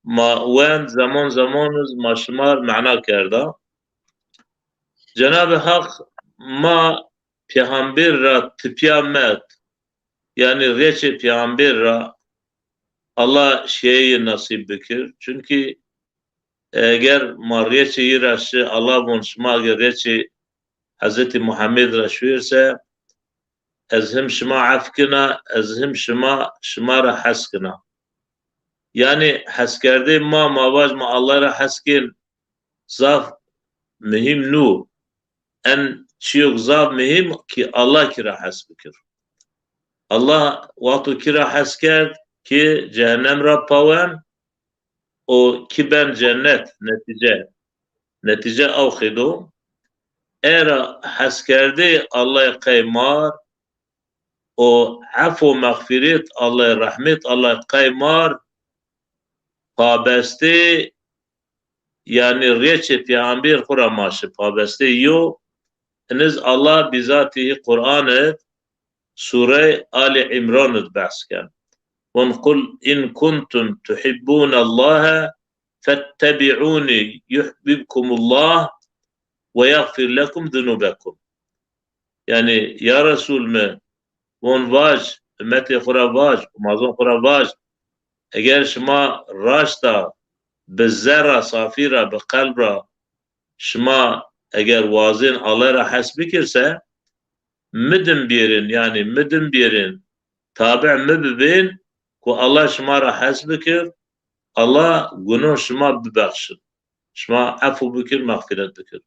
ما وند زمان ما شمار معنا کرده جناب حق ما پیغمبر را تپیامت yani reçe پیغمبر را Allah şeyi nasip bikir çünkü eğer mariyeçi raşı Allah bonşma reçi Hazreti Muhammed raşverse از هم شما عف کنا، از هم شما را حس کنا. یعنی حس کرده ما مواج ما الله را حس کن زاف مهم نو ان چیوک زاف مهم که الله کی را حس بکر. الله وقتو کی را حس کرد که جهنم را پاون و کی بن جنت نتیجه او خدو ایرا حس کرده الله قیمار و عفو مغفرت الله رحمت الله قیمار پابسته yani reçe peygamber kura maşı pabeste yo eniz Allah bizatihi Kur'an'ı Sure Ali İmran'ı bahsken. Ve kul in kuntum tuhibbun Allah fettebi'uni yuhibbukumullah ve yaghfir lekum zunubakum. Yani ya Resul me von vaj ümmeti kura vaj mazun kura vaj eğer şuma raşta بالذره صافیره به قلب را شما اگر وازن الله را حسب کرسه مدن بیرین یعنی مدن بیرین تابع مببین که الله شما را حسب کر الله گناه شما ببخشد شما عفو بکر مغفرت بکر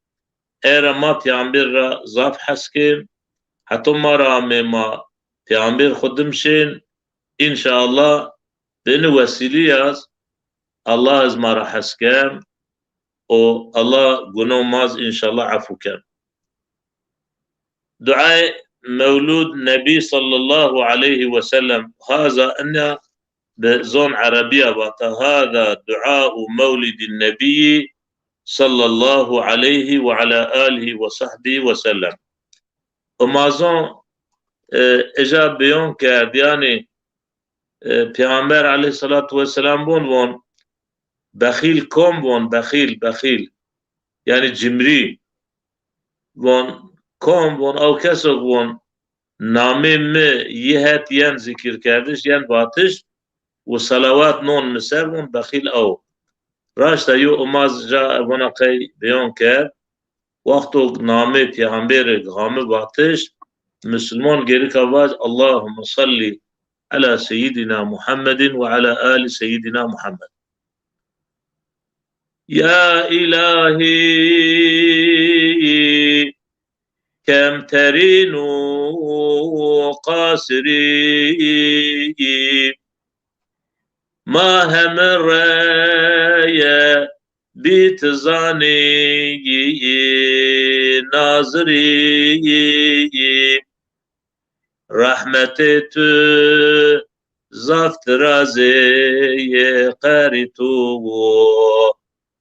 ایر ما پیامبر را ضاف حسکین حتی ما را ما پیامبر خودم شین انشاءالله بین وسیلی است Allah az mara haskem o Allah günah maz inşallah afu ken. Dua mevlud Nebi sallallahu aleyhi ve sellem haza enne bezon Arabiya vata hada dua mevlidin Nebi sallallahu aleyhi ve ala alihi ve sahbihi ve sellem. Amazon ecab beyan kerdi yani Peygamber aleyhissalatu vesselam bon بخیل کم وان بخیل یعنی جمری وان کم وان او کسو وان نامه می یهت ین ذکر کردش ین باتش و صلوات نون مسر وان بخیل او راشتا یو اماز جا وانا قی بیان کرد وقتو نامه پیغمبر غامه باتش مسلمان گری کواج اللهم صلی على سيدنا محمد وعلى آل سيدنا محمد يا إلهي كم ترين قاصري ما هم الراية بتزاني ناظري رحمتت زفت رازي قريتو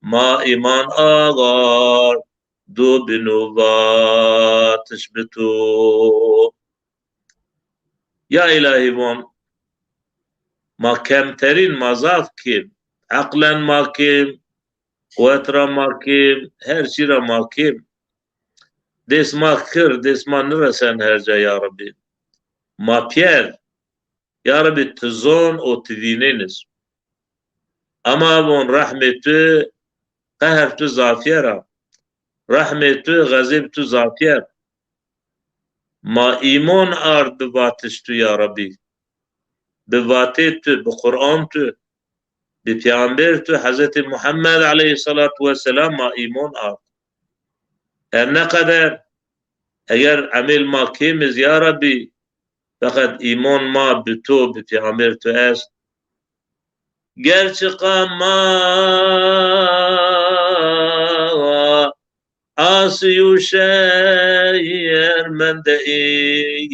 ما ایمان آغار دو بنواتش بتو یا الهی وان ما کمترین مضاف کیم عقلا ما کیم قوت را ما کیم هر چی را ما کیم دست ما کر دست ما نرسن هر جا یا ربی ما پیر یا ربی تزون و تدینینز اما وان رحمت قهر تو زافیره رحمت تو غضب تو زافیر ما ایمان آرد بباتش تو یا ربی بباته تو بقرآن تو بپیامبر تو حضرت محمد علیه السلام ما ایمان آرد هر نقدر اگر عمل ما کمیز یا ربی فقط ایمان ما به تو بپیامبر تو است گرچه قاما عاصی و شیر من دئی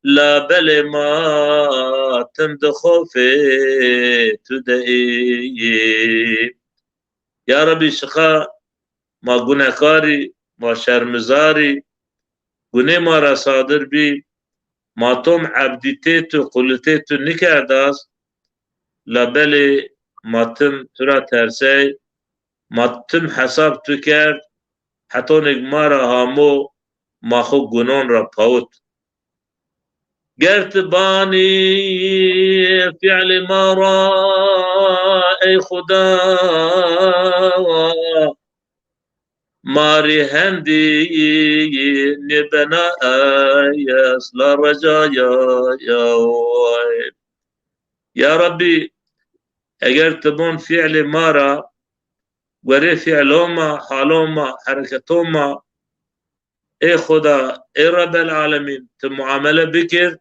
لا بل ما تند خوف تو دئی یا ربی شخا ما گناهکاری ما شرمزاری گناه ما را صادر بی ما تم عبدیته تو قلته تو نکرده است لبل ما تم تو را ترسی ما تم حساب تو کرد حتی نگما را هامو ما خو گناه را پاوت گرت بانی فعل ما را ای خدا ماري هندي نبنا آيس لا رجايا يا ربي اگر تبون فعل مارا وري فعلوما حالوما حركتوما اي خدا اي رب العالمين تمعامله بكر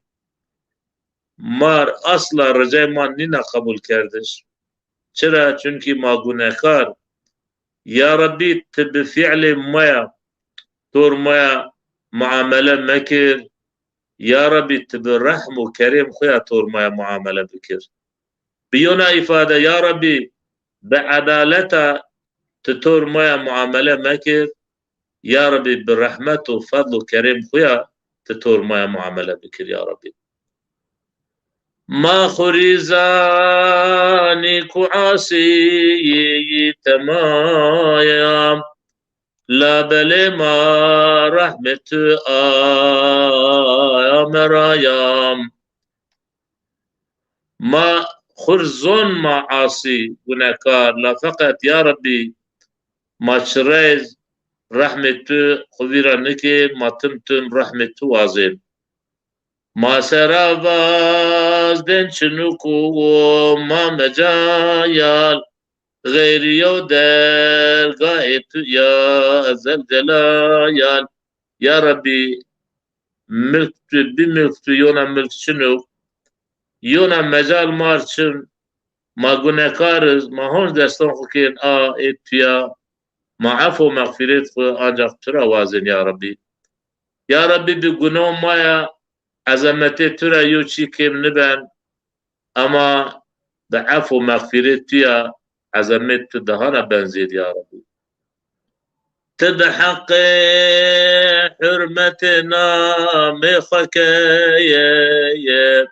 مار اصلا رجای ما نینا قبول کردش چرا؟ چونکی ما گناهکار یا ربی تب فعل ما طور ما معامله مكر يا ربي تب رحم وكريم خويا طور ما معامله بكر بيونا إفادة يا ربي بعدالته تطور ما معامله مكر يا ربي بالرحمة وفضل وكريم خويا تطور ما معامله بكر يا ربي ما خريزاني كعاسي تمايا لا بلي ما رحمة يا مرايام ما خرزون ما عاصي ونكار لا فقط يا ربي ما شريز رحمة خبيرا نكي ما تمتن رحمة وازين ما سراباز دن شنوكو ما مجايال غير يودر قائد يا أزل جلايال يا ربي ملك بملك يونا ملك شنو يونا مجال مارشن ما قلنا كارز ما هون دستون خكين اتيا ما عفو مغفرت أنجاق ترى وازن يا ربي يا ربي بقنو مايا عزمتي ترى يوشي كيم نبان أما بعفو مغفرت يا عزمت دهانا بنزيد يا ربي تدحق حرمتنا ميخك يا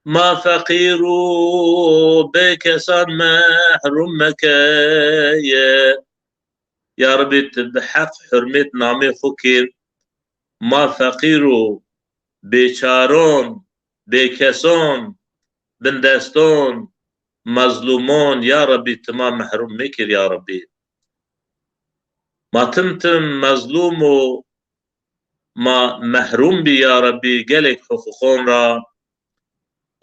ما فقيرو بكسر محرومك يا ربي تدحق حرمتنا ميخك ما فقيرو بيشارون بكسون بندستون مظلومون يا ربي تمام محروم مكر يا ربي ما تمتم مظلوم ما محروم بي يا ربي قالك حقوقون را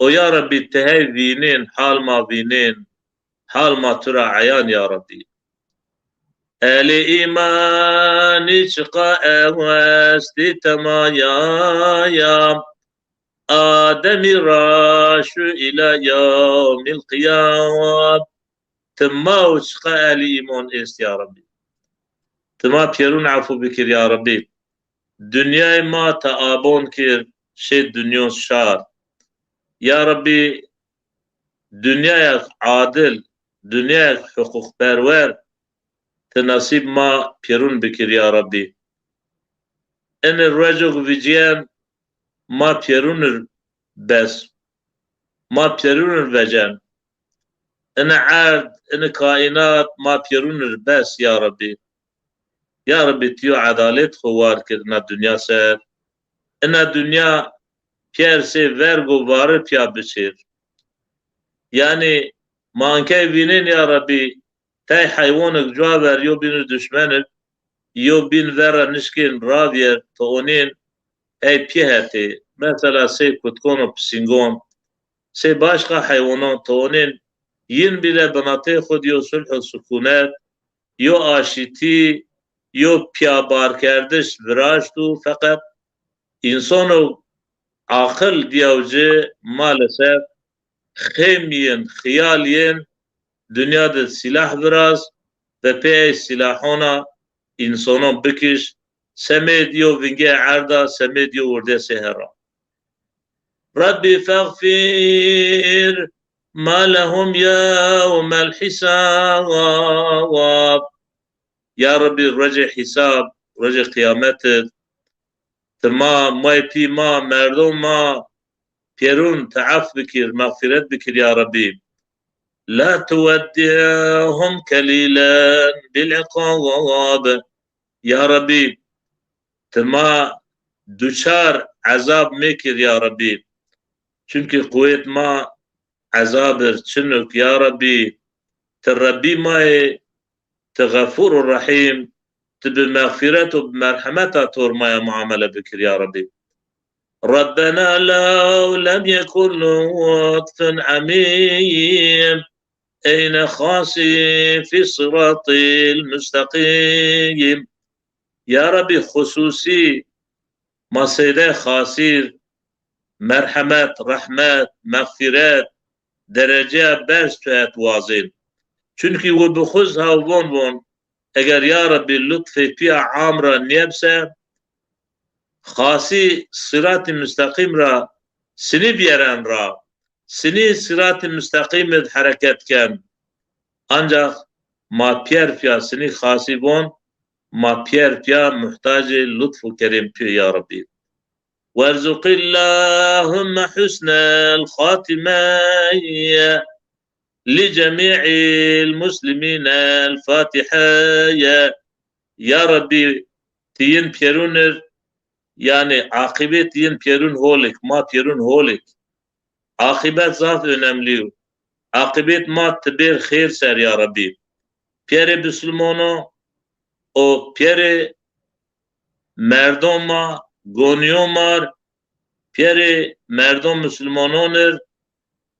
ويا ربي تهي فينين حال ما فينين حال ما ترى عيان يا ربي آل إيماني شقاء واستي تمايا آدمي راشو إلى يوم القيامة تما وشقاء آل إيمان إست يا ربي تما بيرون عفو بكر يا ربي دنيا ما تآبون كر شي دنيا شار يا ربي دنيا عادل دنيا حقوق برور تناسب ما بيرون بكر يا ربي ان الرجل فيجيان ما بيرون بس ما بيرون الوجن ان عاد ان كائنات ما بيرون بس يا ربي يا ربي تيو عدالت خوار كرنا الدنيا سر ان الدنيا بير سي vergo varı pya بشير يعني ما انكي بينين يا ربي تاي حيوانك جوابر يو بين دشمنك يو بين ذرة نشكين رادير تونين اي بيهاتي مثلا سي كتكون بسنجون سي باشقا حيوانات تونين ين بلا بناتي خود يو صلح السكونات يو آشيتي يو بيا بار كردش براشتو فقط انسانو عاقل ديوجه مالسف خيمين خيالين دنيا ده سلاح براز و پی سلاحونا انسانو بکش سميديو فينجي عرضا سميديو ورده سهرا ربي فاغفر ما لهم يوم الحساب يا ربي رجع حساب رجع قيامته تمام ما يبي ما مردم ما بيرون تعف بكر مغفرت بكر يا ربي لا تودعهم كليلا بالعقاب يا ربي تما دوشار عذاب مكر يا ربي çünkü قويت ما عذابر چنك يا ربي تربي ما تغفور الرحيم بمغفرة وبمرحمة تورمايا معاملة بكر يا ربي. ربنا لو لم يكن لطف عميم أين خاصي في الصراط المستقيم. يا ربي خصوصي ما سيده خاصير مرحمت رحمت مغفرت درجه برس تویت وازین چونکی و بخوز هاوون بون اگر یا ربی لطف پیا عام را نیبسه خاصی صراط مستقیم را سنی بیارن را سنی صراط مستقیم حرکت کن ancak ma pier pia seni khasi bon ma pier pia muhtaç lütfu kerim pi ya Rabbi. وارزق اللهم حسن الخاتمة لجميع المسلمين الفاتحة يا ربي تين بيرونر yani akıbet yin pierun holik ma pierun holik akıbet zat önemli akıbet ma tebir khair ser ya Rabbi piere Müslümano o piere merdoma gonyomar piere merdom Müslümanonir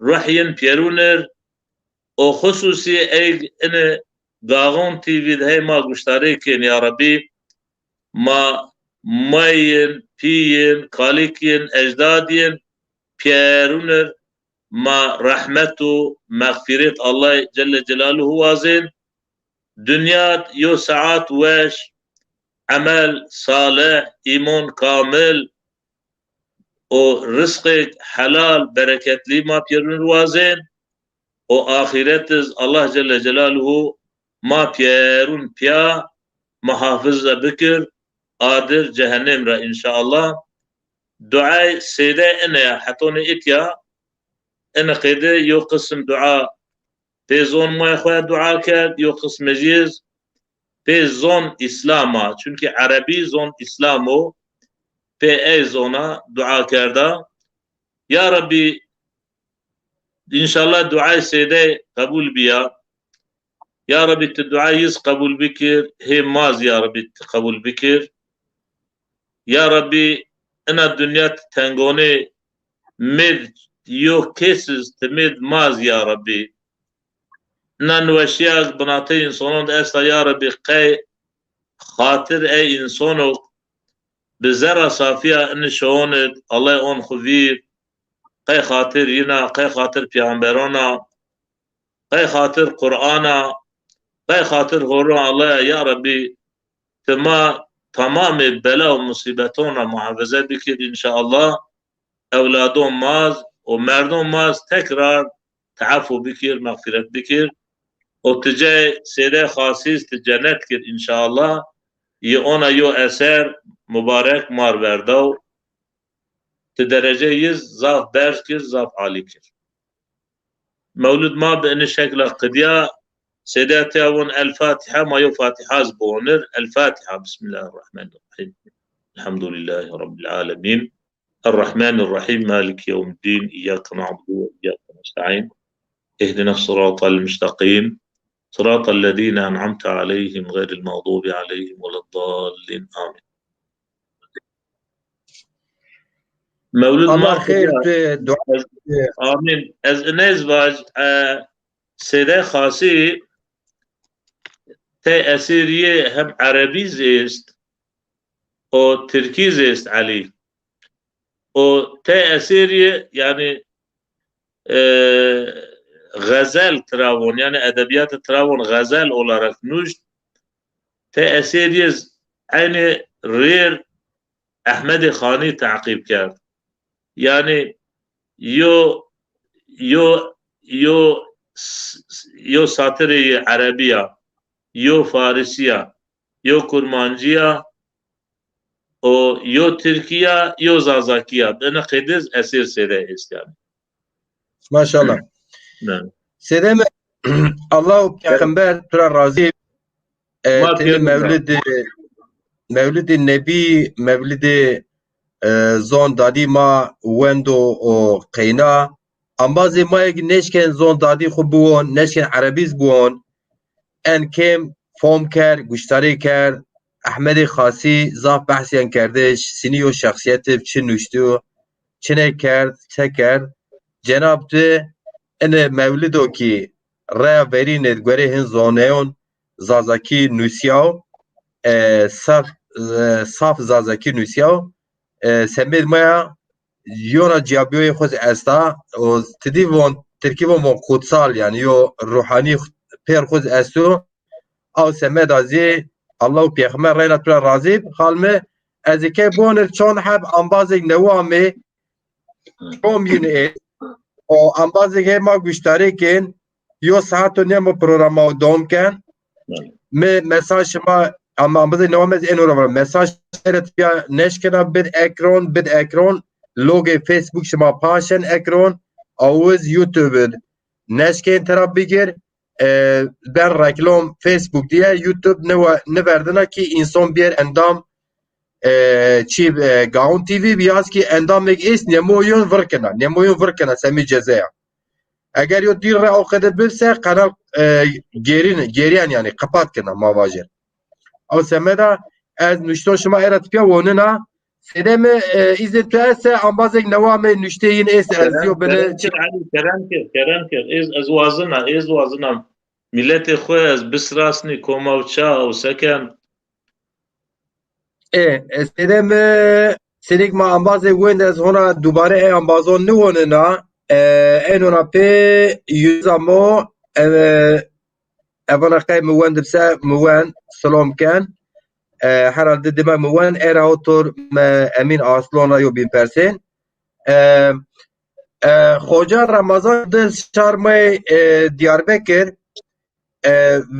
ruhiyen pierunir o hususi ene Garon TV'de hema guştare ken ya Rabbi ma mayin, piyin, kalikin, ecdadiyin, pierunir, ma rahmetu, mağfiret Allah Celle Celaluhu vazin, dünya yo saat veş, amel salih, iman kamil, o rızkı halal, bereketli ma pierunir vazin, o ahiretiz Allah Celle Celaluhu ma pierun pia, muhafızla bükür, قادر جهنم را إن شاء الله دعاء سيدة أنا حطوني إتيا أنا قيدة يو قسم دعاء بيزون ما يخويا دعاء كاد يو قسم مجيز بيزون إسلاما چونك عربي زون إسلامو بي أي زونا دعاء كاردا يا ربي إن شاء الله دعاء سيدة قبول بيا يا ربي الدعاء يز قبول بكر هي ماز يا ربي قبول بكر يا ربي أنا الدنيا تنقوني مد يو كيسز تمد ماز يا ربي نانوشياك بناطي إنسانون أسا يا ربي قي خاطر أي إنسانو بزرع صافية إن شهوند الله أون خفير قي خاطر ينا قي خاطر بيغمبرانا قي خاطر قرآنا قي خاطر غران الله يا ربي تمام بلا ومصيبتونا محافظة بكر إن شاء الله أولادهم ماز ومردهم ماز تكرار تعفو بكر مغفرة بكر وتجاي سيدة خاصيز تجنت كر إن شاء الله يونا يو أسر مبارك مار بردو تدرجة يز زاف برش كر زاف عالي كر مولود ما بأن شكل قديا سيداتي أون الفاتحة ما يو فاتحة زبونر الفاتحة بسم الله الرحمن الرحيم الحمد لله رب العالمين الرحمن الرحيم مالك يوم الدين إياك نعبد وإياك نستعين اهدنا الصراط المستقيم صراط الذين أنعمت عليهم غير المغضوب عليهم ولا الضالين آمين مولود ما خير دعاء آمين از نزواج سيدة خاصي تأثيرية هم عربي زيست أو تركي زيست عليه أو تأثيرية يعني غزل تراون يعني أدبيات تراون غزل olarak نوش تأثيرية عيني رير أحمد خاني تعقيب كارد يعني يو ساتري عربية يو فارسية يو كرمانجية او يو تركيا يو زازاكيا أنا قيدز أسير سيدة يعني ما شاء الله نعم سيدة الله بيغمبر ترى راضي مولد النبي مولد زون دادي ما ويندو او قينا امبازي ما يك نشكن زون دادي خبون نشكن عربيز بون ان كم فوم كر گشتاری کرد Ahmedê Xasî zaf behsyan kerde sinî û şexsiyetê çi nûştû, çi nekerd, çe kerd. Cenab tu ene mewlidokî rêya verînê gwerê hin zoneyon zazakî nûsiyaw saf zazakî nûsiyaw semêd maya yona ciyabiyoyê xwe esta û tidî von terkîbon von kutsal yani yo ruhanî pêr xwe estû ew semeda zê Allah û pêxmer reyna tura razî xalme ez ê kê bonir çon heb ambazek newa me communê o ambazek hema guştarêkên yo saet û nêm programa û dom ken me mesaj ma ama ambazek newa me ên mesaj ya neşkena bid ekran logê Facebook şima paşen ekran awuz YouTube neşkên tera bigir ben reklam Facebook diye YouTube ne verdina ki insan bir endam çi Gaon TV biyaz ki endamek is nemoyun virkena semi cezaya eğer yo dir re okede bilse kanal geriyen yani kapat kena mavajir o semeda ez nüşton şuma erat piya wonuna sedeme izin tuese ambazek nevame nüşteyin es ez yo bene كرنكر از وازنا ملت خوز بسراسني كوما وشا وسكن sedek ma ambazek wendez hona dubare ambazon ne wonuna en ona pe yüzamo evana kay mwen dibse mwen selam ken herhalde deme mwen era otur emin aslona yo bin persen Hoca Ramazan de şarmay Diyarbakır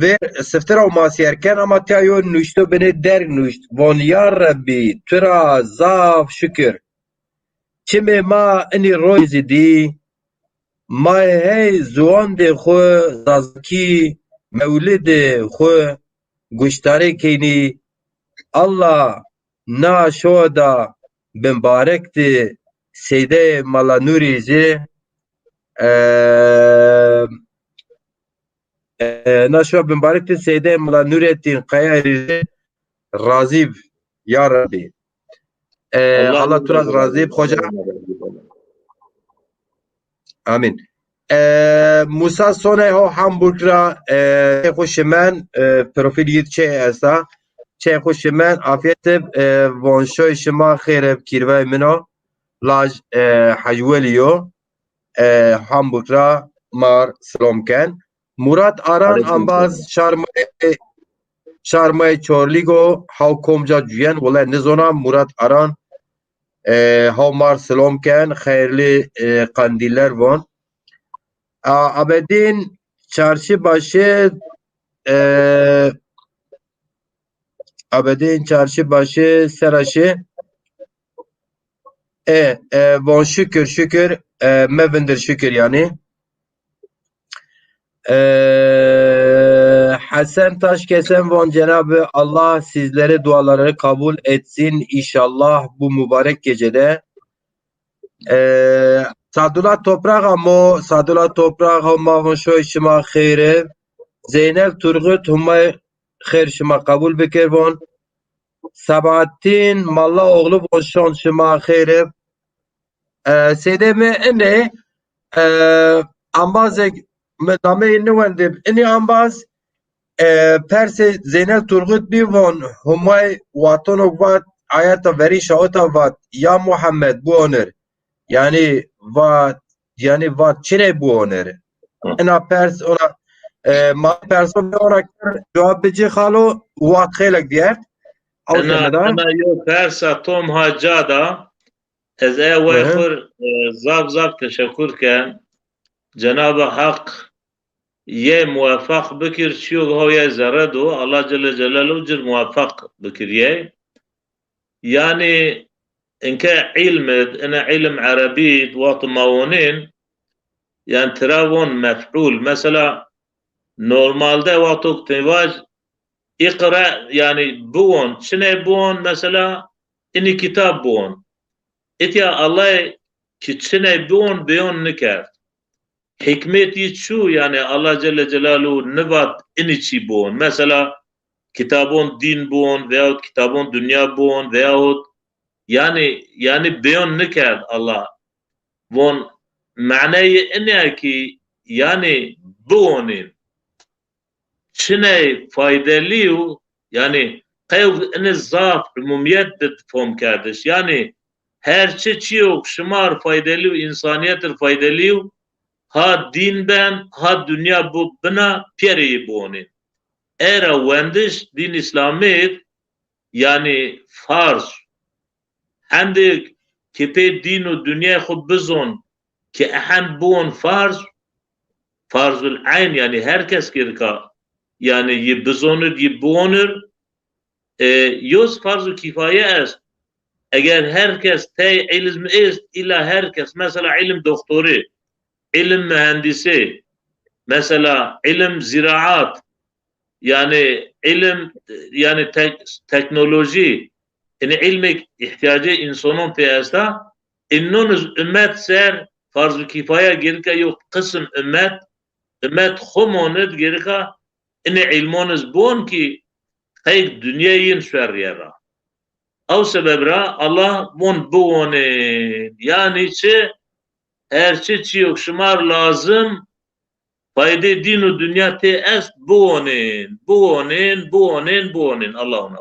ve sıftıra masiyerken ama tiyayo nuştu beni der nuşt von ya Rabbi tura zaf şükür çime ma ini roy zidi ma hey zuan de xo zazki mevlid xo guştare keni Allah na şoda mübarekti Seyde Malanuri'ci naşva mübarekti Seyde Malanurettin Kayari'ci razib ya Rabbi Allah turaz razib hoca amin Musa Sone ho Hamburg'ra hoşemen profil yitçe esa çe hoşemen afiyetib vonşoy şema xereb kirvay mino Laj Hajweliyo Hamburg'ra mar Slomken Murat Aran ambaz şarmay Çorligo hav komca cüyen valla nizona Murat Aran hav mar Slomken hayırlı kandiller von abedin çarşı başı seraşı von şükür mevindir şükür yani Hasan Taşkesen von Cenab-ı Allah sizlere duaları kabul etsin inşallah bu mübarek gecede Sadullah Toprak ama von şoy şima khire Zeynel Turgut humay khair şima kabul bekir von Sabahattin Malla oğlu von şon şima khire Sedeme ene ambazek medame newendib eni ambaz perse Zeynel Turgut bi von humay watonok vat ayata veri şaota vat ya Muhammed bu oner yani vat çine bu oner ena pers ona ma person olarak cevap beci khalo vat khelek diyer انا يو بيرسا توم هاجادا از اواخر زاب تشكر كان جناب حق يه موافق بكر شيوغ هو يه زردو الله جل جلاله جل موافق بكر يه يعني ان كان انا علم عربي واطماونين يعني تراون مفعول مثلا نورمال ده وقتك تواج اقرأ يعني بون شنو بون مثلا اني كتاب بون اتيا الله كتشنه بون بيون نكر حكمتي شو يعني الله جل جلاله نبات اني شي بون مثلا kitabon din bun veyahut kitabon dünya bun veyahut yani beyan nekerd Allah. Von manayı ne ki yani buonin çine faydalı yani kayıp en zaf umumiyet de fom kardeş yani her çi yok şımar faydalı insaniyettir faydalı ha din ben ha dünya bu bina peri buonin era wendiş din İslamiyet yani farz عندك كتاب دين والدنيا خد بزون كأحن بون فرض العين يعني herkes كيركا يعني يبزونر يبونر يوز فرض كفاية است اگر herkes تاي علم است إلا herkes مثلا علم دكتوري علم مهندسي مثلا علم زراعات يعني علم يعني teknoloji yani ilmek ihtiyacı insanın piyasada innun ümmet ser farz-ı kifaya gerika yok kısım ümmet humonut gerika ine ilmonuz bon ki kayık dünyayın şerriyara o sebeple Allah bon boğone yani her çi yok şımar lazım fayda dinu dünya te est boğonen Allah ona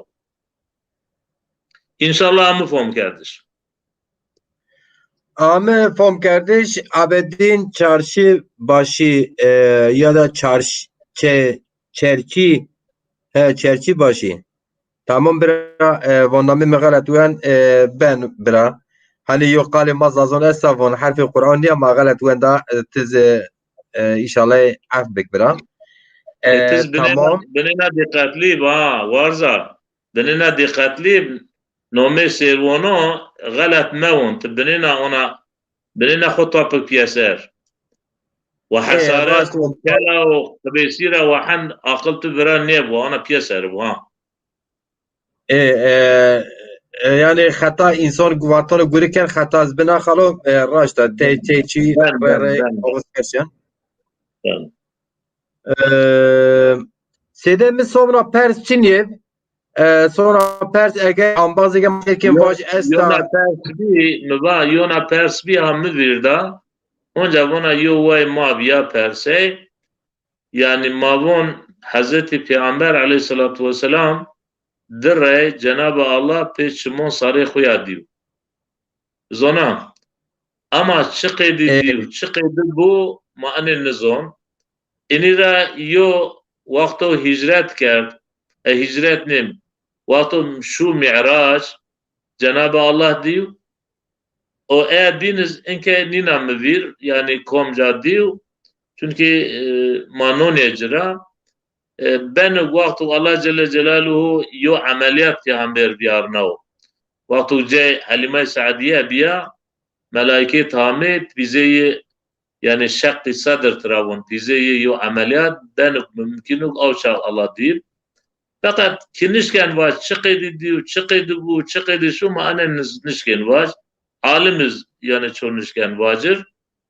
İnşallah mı fom kardeş? Ama fom kardeş abedin çarşı başı ya da çerçi başı. Tamam bira vonami megalet wen ben bira. Hani yok kali mazazon esavon harfi Kur'an ya megalet wen da tiz inşallah afbek bira. Tiz Tamam. benina dikkatli varza. Benina dikkatli نومي سيروانو غلط مون تبنينا انا بنينا خطوة بكياسر وحسارات وكلا وقبيسيرة وحن عقلت بران نيبو انا بياسر وها yani hata insan guvatanı görürken hataz bina khalo rajda teyçi sedemi sonra pers çinyev sonra pers eğer ambaz eğer mekin vaj esta yona pers bir hamı virda onca bana yo vay maviya perse yani mavon Hazreti Peygamber aleyhissalatu vesselam dere Cenab-ı Allah peçimon sarı xuya diyor zona ama çıkıdı diyor çıkıdı bu mani nizam inira yo vakto hicret kerd hicret nim vakto şu mi'raç Cenab-ı Allah diyor o eğer diniz enke nina mevir yani komca diyor çünkü manon ecra ben vakti Allah Celle Celaluhu yo ameliyat Peygamber biyarnav vakti cay Halime Saadiye biya melaike tamet bize yani şakki sadr travun bize yo ameliyat ben mümkünük avşak Allah değil fakat kinişken var çıkıydı diyor çıkıydı bu çıkıydı şu manen nişken var alimiz yani çonuşken vacir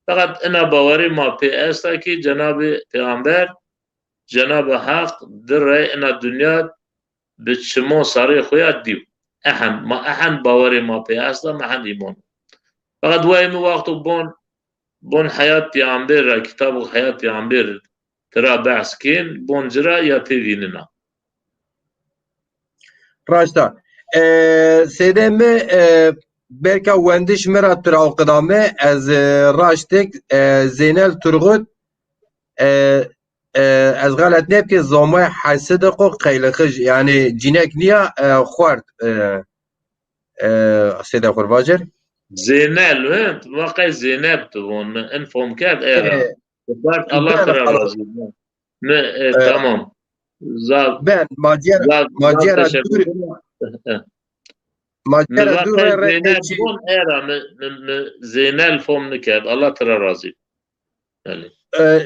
fakat ena bavari ma pe esta ki Cenab-ı Peygamber Cenab-ı Hak dere ena dünya biçimon sarı xoya diyor احن باوري ما في اصلا ما حد يمون فقط وين وقت بون حياة پیامبر کتاب حياة پیامبر ترى بحث كين بون جرا يا تيفيننا راشتا سيدمي بركا وندش مرا ترى قدامه از راشتك زينل ترغد از غلط نبكي زومه حسدق قيلخج يعني جينك نيا خوارد سيدا خرباجر زينل وين واقع زينب تبون انفهم كاد ايرا بارت الله ترى رازي تمام زاب ben macera dur زينب ايرا زينل فهم نكاد الله ترى رازي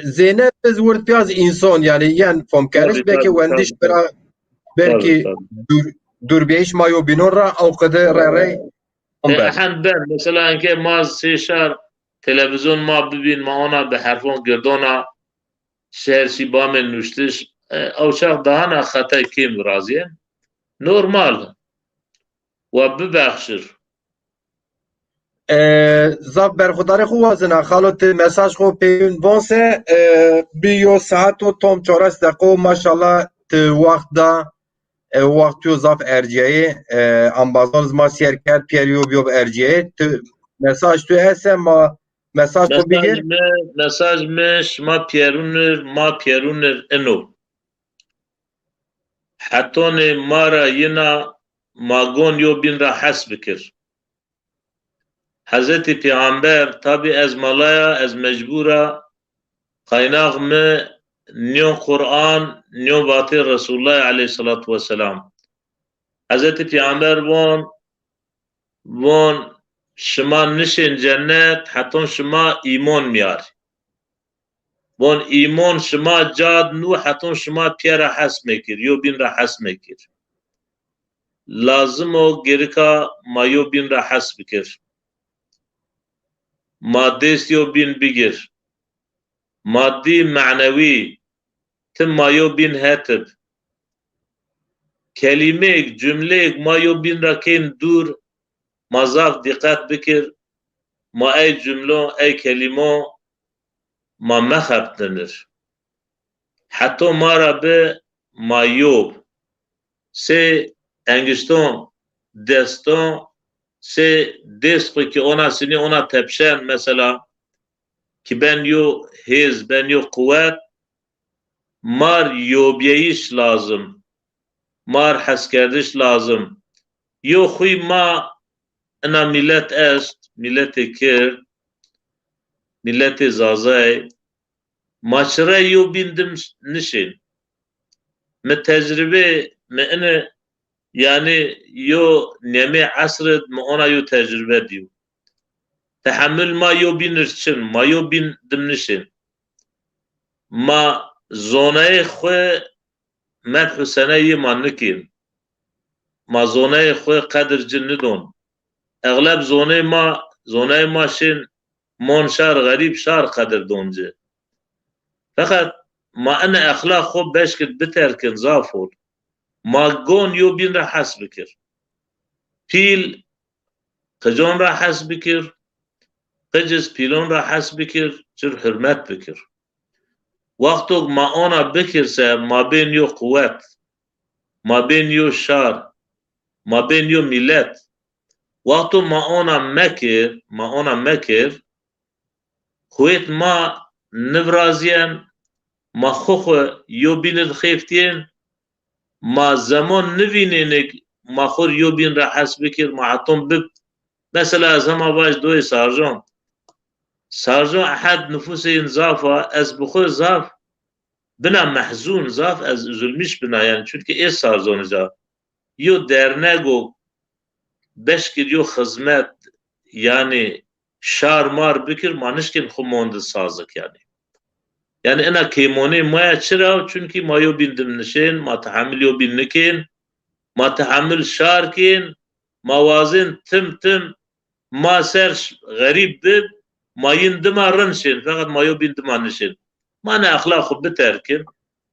Zeynep biz vurd piyaz insan yani yan fom kariş belki wendiş bira belki dur beş mayo binora o kadar ray احن ben mesela انke maz seşar televizyon ma bibin ma ona be harfon girdona şehir şiba men nuştiş او شاق دهانا خطای کیم رازیه نورمال و ببخشر زاف برخودار خو وزنا خالوت مساج خو پیون بونسه بیو ساعت و توم چورس دقو ماشاءالله وقت دا وقتیو زاف ارجعی امبازون زما سیر کرد پیریو بیو ارجعی مساج تو هسه ما مساج تو بگیر مساج مش ما پیرونر انو حتون مارا ینا ماگون یو بین را حس بکر حضرت پیغمبر تابی از ملایا از مجبورا قیناغ میں نیو قرآن نیو بات رسول الله علیه الصلاة والسلام حضرت پیغمبر وون شما نشین جنت حتون شما ایمان میار وون ایمان شما جاد نو حتون شما پیرا حس میکر یو بین را حس میکر لازم و گرکا ما یو بین را حس بکر مادیست یو بین بگیر مادی معنوی تم ما یو بین هاتب کلمه جمله ما یو بین را کن دور مازاف دقت بکر ما ای جمله ای کلمه ما مخبتنر حتی ما را به مایوب سه انگشتون دستون سه دست که اونا سنی اونا تپشن مثلا که بن یو هیز بن یو قوت مار یوبیهیش لازم مار حس کردش لازم یو خوی ما انا ملت است ملت کر ملت زازای ماچره یو بیندم نشین من تجربه من يعني يو نمي عصر ما أنا يو تجربة ديو تحمل ما يو بينرشن ما يو بين دمنشن ما زوني خو مدح سنة ما نكين ما زوني خو قدر جندون أغلب زوني ما شن مون شار غريب شار قدر دونجه فقط ما أنا أخلاق خو بشكل بتركن زافور ما گون یو بین را حس بکر پیل قجون را حس بکر قجز پیلون را حس بکر چر حرمت بکر وقتو ما اونا بکر سه ما بین یو قوت ما بین یو شار ما بین یو ملت وقتو ما اونا مکر خویت ما نورازین ما خوخو یو بین خیفتین ما زمان نوینه ما خور یو بین را حس بکر ما حتم بب مثلا از همه باش دوی سارجان احد نفوس این زافا از بخور زاف بنا محزون زاف از ظلمیش بنا یعنی چون که ای سارجان جا یو درنگو بشکر یو خزمت یعنی شار مار بکر ما نشکن خو موند سازک yani ena keymone maya çira çünkü mayo bindim nişin ma tahammül bin nikin ma tahammül şarkin mawazin tim ma ser garip bib mayın dimarın şin fakat mayo bindim nişin mana ahlakı biterkin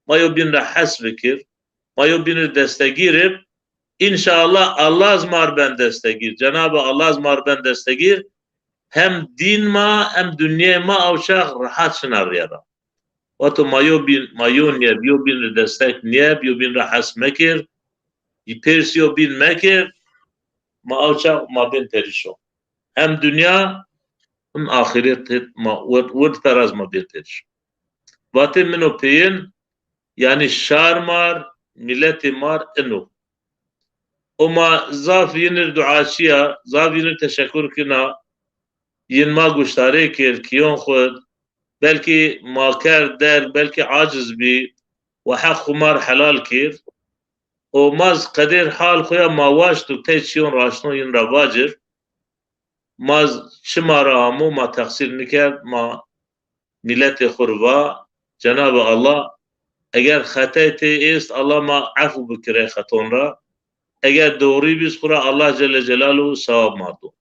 mayo bin rahas fikir mayo bin destegirip inşallah Allah azmar ben destegir Cenab-ı Allah azmar ben destegir hem din ma hem dünya ma avşak rahat şınar yada وقتی مایو نیه بیو بین رو دستک نیه بیو بین رو حس مکر ی پیرسیو بین مکر ما اوچا ما بین تریشو هم دنیا هم آخرت ما ورد تراز ما بین تریشو وقتی منو پین یعنی شار مار ملت مار انو و ما زاف ینر دعاشیا زاف ینر تشکر کنا ین ما گوشتاره کر کیون خود بلکه ماکر در بلکه عاجز بی و حق خمار حلال کر و ماز قدر حال خویا ماواش تو تی چیون راشنو این را واجر ماز چما را همو ما تقصیر نکرد ما ملت خوروا جناب الله اگر خطای تی است الله ما عفو بکره خطون را اگر دوری بیس خورا الله جل جلاله ثواب ماتو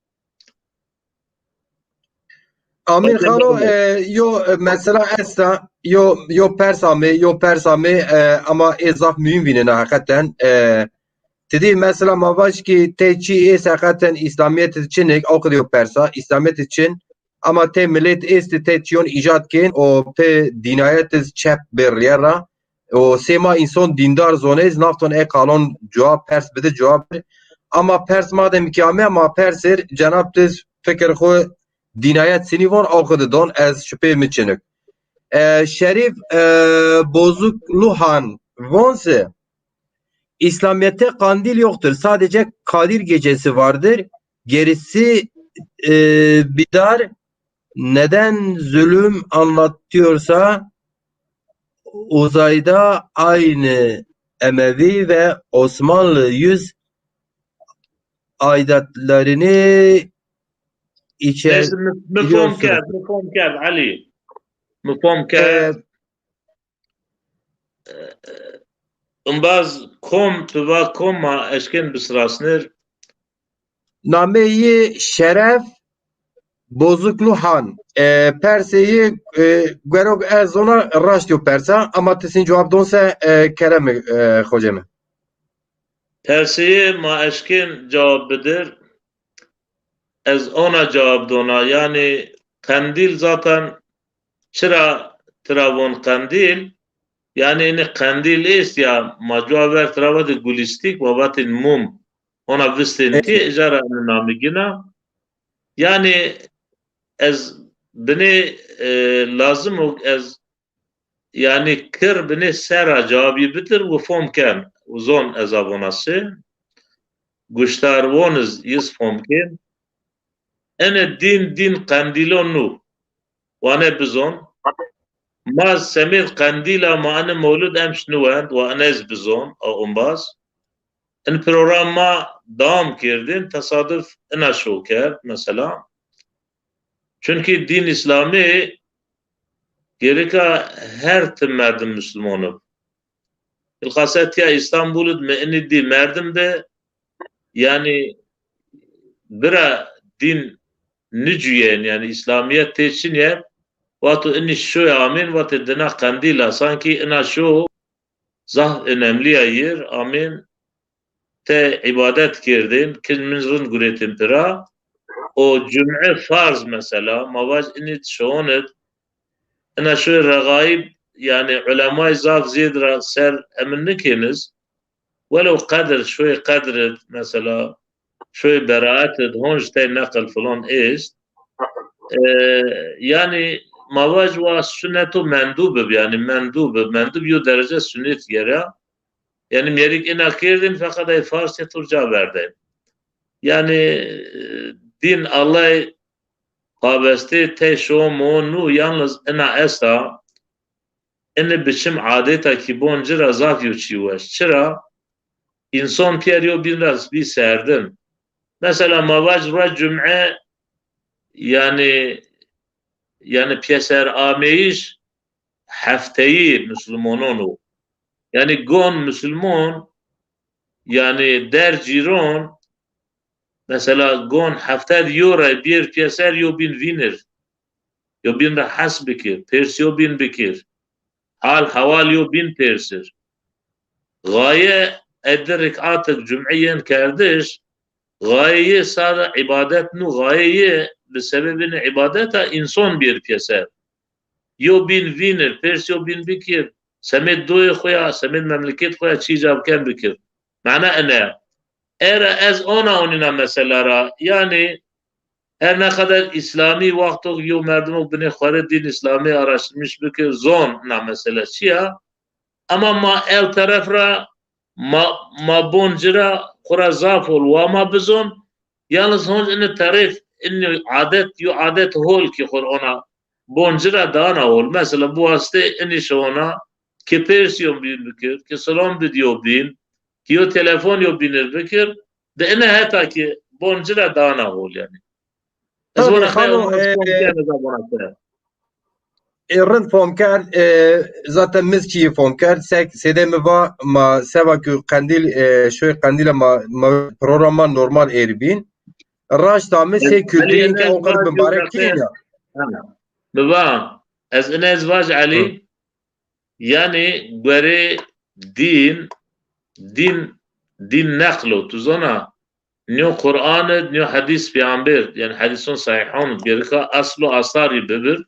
Amir Khano yo mesela esta yo Persame ama ezaf mühim vinin hakikaten dedi mesela mavaş ki teçi es hakikaten İslamiyet için o diyor Persa İslamiyet için ama te millet est teçiyon icat ken o pe dinayet çep berlera o sema insan dindar zonez nafton kalon cevap Pers bede cevap ama Pers madem ki ama Perser cenab tez fikir xo dinayet sinivon akıdıdan ez şüphe miçinik. Şerif Bozukluhan vonse İslamiyet'te kandil yoktur. Sadece Kadir gecesi vardır. Gerisi bidar neden zulüm anlatıyorsa uzayda aynı Emevi ve Osmanlı yüz aidatlarını مفهوم كاد علي مفهوم كاد انباز كوم تبا كوما اشكن بسراسنر Nameyi Şeref Bozukluhan Perseyi Gerok Erzona Raştyo Persa ama tesin cevap donse kerem hocam. Persiye ma اشكن cevap bedir ez ona cevap dona yani kandil zaten çıra travon kandil yani ini kandil ist ya macuaver travadı gulistik vabatin mum ona vistinti ijara namigina yani ez beni lazım o ez yani kır beni sera cevabı bitir ve fomken uzun ez abonası guştar vonuz yüz fomken ene din kandilonu wane bizon ما سميت قنديلا ما أنا مولود أمس نوند وأنا بزون أو أمباز إن بروجرام ما دام كردين تصادف أنا شو كرد مثلا çünkü din İslami gereka her tim merdim Müslümanı. İlkasat ya İstanbul'u me di merdim de yani bira din nücüyen yani İslamiyet teçin yer Vatu inni şu amin vatu dina kandila sanki ina şu zah önemli ayır amin te ibadet kirdin kilminzun guretin pira o cümle farz mesela mavaj inni şonet ina şu regaib yani ulemay zaf zidra ser eminlikiniz ولو قدر شوي قدرت مثلا شوي براءة هونج تي نقل فلان است yani mavac ve sünnetu mendub yani mendub yo derece sünnet yere yani merik inakirdin fakat ay Farsça turca verdi yani din Allah pabesti te şomonu yalnız ina esa ene biçim adeta ki boncira zat yo çiwaş çıra insan pieriyo biraz bir serdin mesela mavac ve cümle yani piyeser ameyiş hafteyi Müslümanonu yani gon Müslüman yani der ciron mesela gon hafter yora bir piyeser yo bin vinir yo bin de has bikir pers yo bin bikir hal haval yo bin persir gaye ederik atık cüm'iyen kardeş gayeyi sada ibadet nu gayeyi sebebini ibadeta insan bir keser. Yo bin vinir, pers yo bin bikir. Semed doy khoya, semed memleket khoya çi javken bikir. Mana ene. Era ez onina meselara yani her ne kadar İslami vakti yo merdum bine khare din İslami araştırmış bikir zon na mesele çiya ama ma el tarafra ma boncira kura zafol wa ma bizon yalnız hon ene tarif إنه عادات يو عادات هول كي قرآن بونجرا دانا هول مثلا بواسطة إني شونا كي بيرس يوم بين بكر كي سلام بديو بين كي يو تلفون يو بين بكر ده إنه هتا كي بونجرا دانا هول يعني طبعا خانو الرن فهم کرد zaten mizki فهم کرد سیده موا ما سوا که قندیل شوی قندیل ما پروگرام normal erbin راش تامه سه کردین که اوقات مبارک کیه ببا از این ازواج علی yani göre din نقله تو زنا نيو قرآن نيو حديث بيعنبر يعني حديثون صحيحون بيركا أصل آثار ببر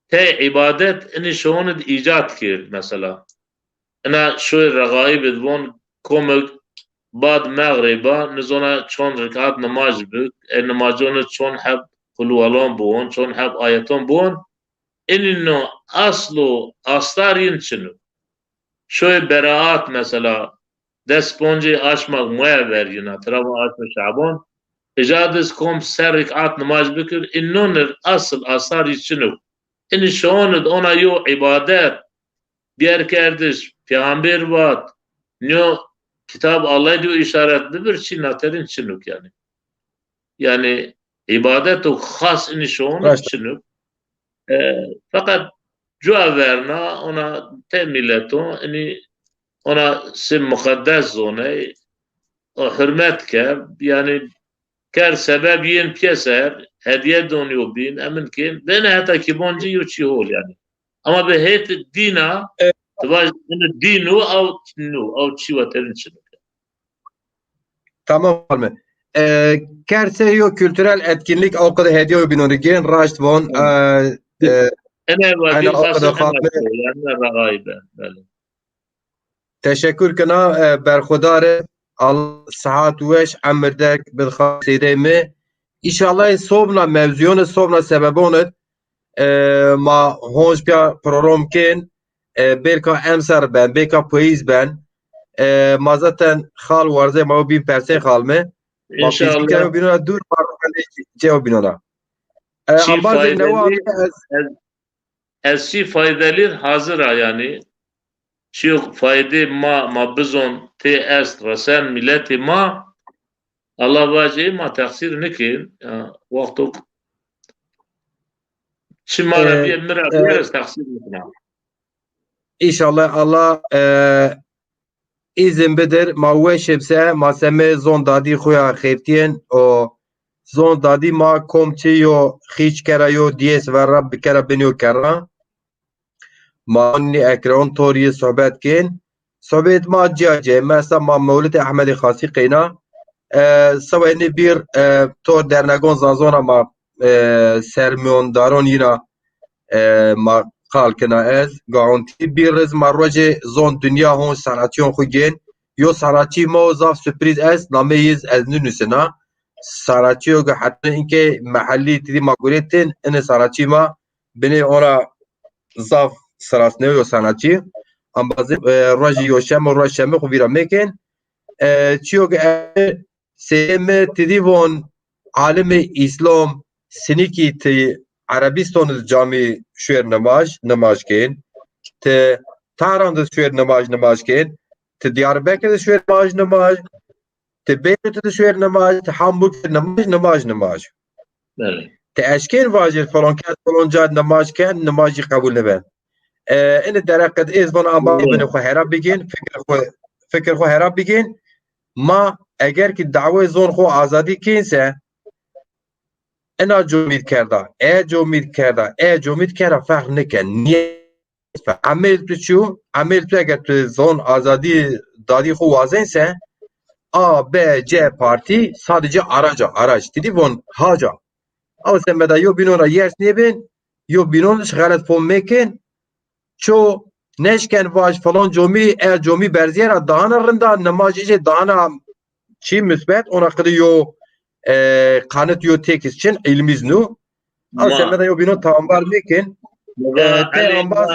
تي عبادت إني شون إيجاد كير مثلا أنا شوي رغائب دبون كومك بعد مغربا نزونا شون ركعات نماز بك نمازون شون حب قلوالون بون شون حب آياتون بون إنه أصل آثار ينشنو شوي براءات مثلا دسپونجی آشماق مویا ورینا ترا آشم شعبان اجادس کم سر رکعات نماز بکر اینون اصل آثاری چنو این شوند اونا یو عبادت دیار کردش پیامبر وات نیو کتاب الله دیو اشارت ببر چی ناترین چنو yani عبادت و خاص این شوند چنو فقط جوا ورنا اونا تمیلتون اینی ona sim mukaddes zone o hürmet ke yani ker sebep yen pyeser hediye doniyor bin emin ki ben hatta ki bonci yuçi hol yani ama be het dina tvaj dinu au çivaterin çinu. Tamam mı? Kerseyo kültürel etkinlik o kadar hediye bin onu gen raşt von Ene var bir kadar khasne yani ragaibe. Teşekkür kına berxudar al saat weş amrdek bil khaside me inşallah sobna mevzuyun sobna sebebon ma hoj pya program ken belka emsar ben belka poiz ben ma zaten khal warze ma bin persen khalme ma fiziken binona dur cevap binona ambaz newa ez şi faydalı hazır yani شيخ فايدة ما بزون تي است رسان ملاتي ما الله باجي ما تقصير نكين وقتو شمارا بيه مرا بيه تقصير نكنا İnşallah Allah izin bedir ma weşebse ma seme zon dadi xoya xeftiyen o zon dadi ma komçi yo xiç kera yo diyes ve rab kera benyo kera ماني اكرون توري صحبت كين صحبت ما جاجي مثلا ما مولد احمد خاصي قينا سوى اني بير تور درنگون زازونا ما سرمون دارون ينا ما قال كنا از گارانتي بير رز ما روجي زون دنيا هون ساناتيون خوجين يو ساناتي مو زاف سوربريز اس ناميز از نونسنا ساناتيو حتى انكي محلي تدي ما قولتين ان ساناتي ما بني اورا زاف سراسنه و ساناتی ام باز راجی یوشم و راجشم خو ویرا میکن چیو که سیم تدیوان عالم اسلام سنیکی تی عربستان جامی شویر نماز کن تی تهران شویر نماز کن تی دیاربکر شویر نماز تی بیروت شویر نماز تی هامبورگ نماز تی اشکن واجر فلان جا نماز کن نمازی قبول نبن این درقت از بنا اما بین خو حراب بگین فکر خو حراب بگین ما اگر که دعوی زون خو آزادی کینسه انا جمید کرده فرق نکن نیه عمل تو چو عمل تو اگر تو زون آزادی دادی خو وازن سه A, B, C parti sadece araç dedi von haca او sen beda yo binora yers nebin yo binon şgalet fon mekin ço neşken vaj falan comi comi berziyera dağına rında namajıce dağına çi müsbet ona kadar yo kanıt yo tekis için ilmiz nu او sen beda yo binon tambar mekin te ambaz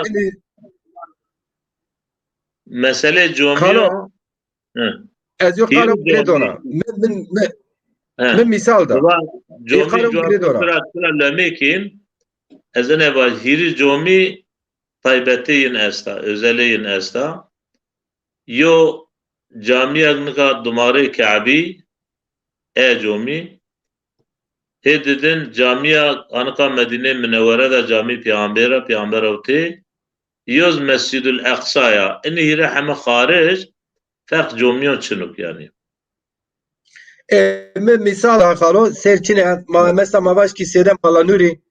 mesele comiyo از یو قالو گریدونا من مثال دا جومی لمیکین از نه باز هیری جومی طایبتین استا özelliğin استا یو جامی اگنکا دماره کعبی جومی هددن جامی انکا مدینه منوره دا جامی پیامبر اوتی یوز مسجد الاقصا یا اینی هیره همه خارج فرق جومیان چنوک yani. Misal خالو سرچینه مثلا ما باش کی سیدم پالانوری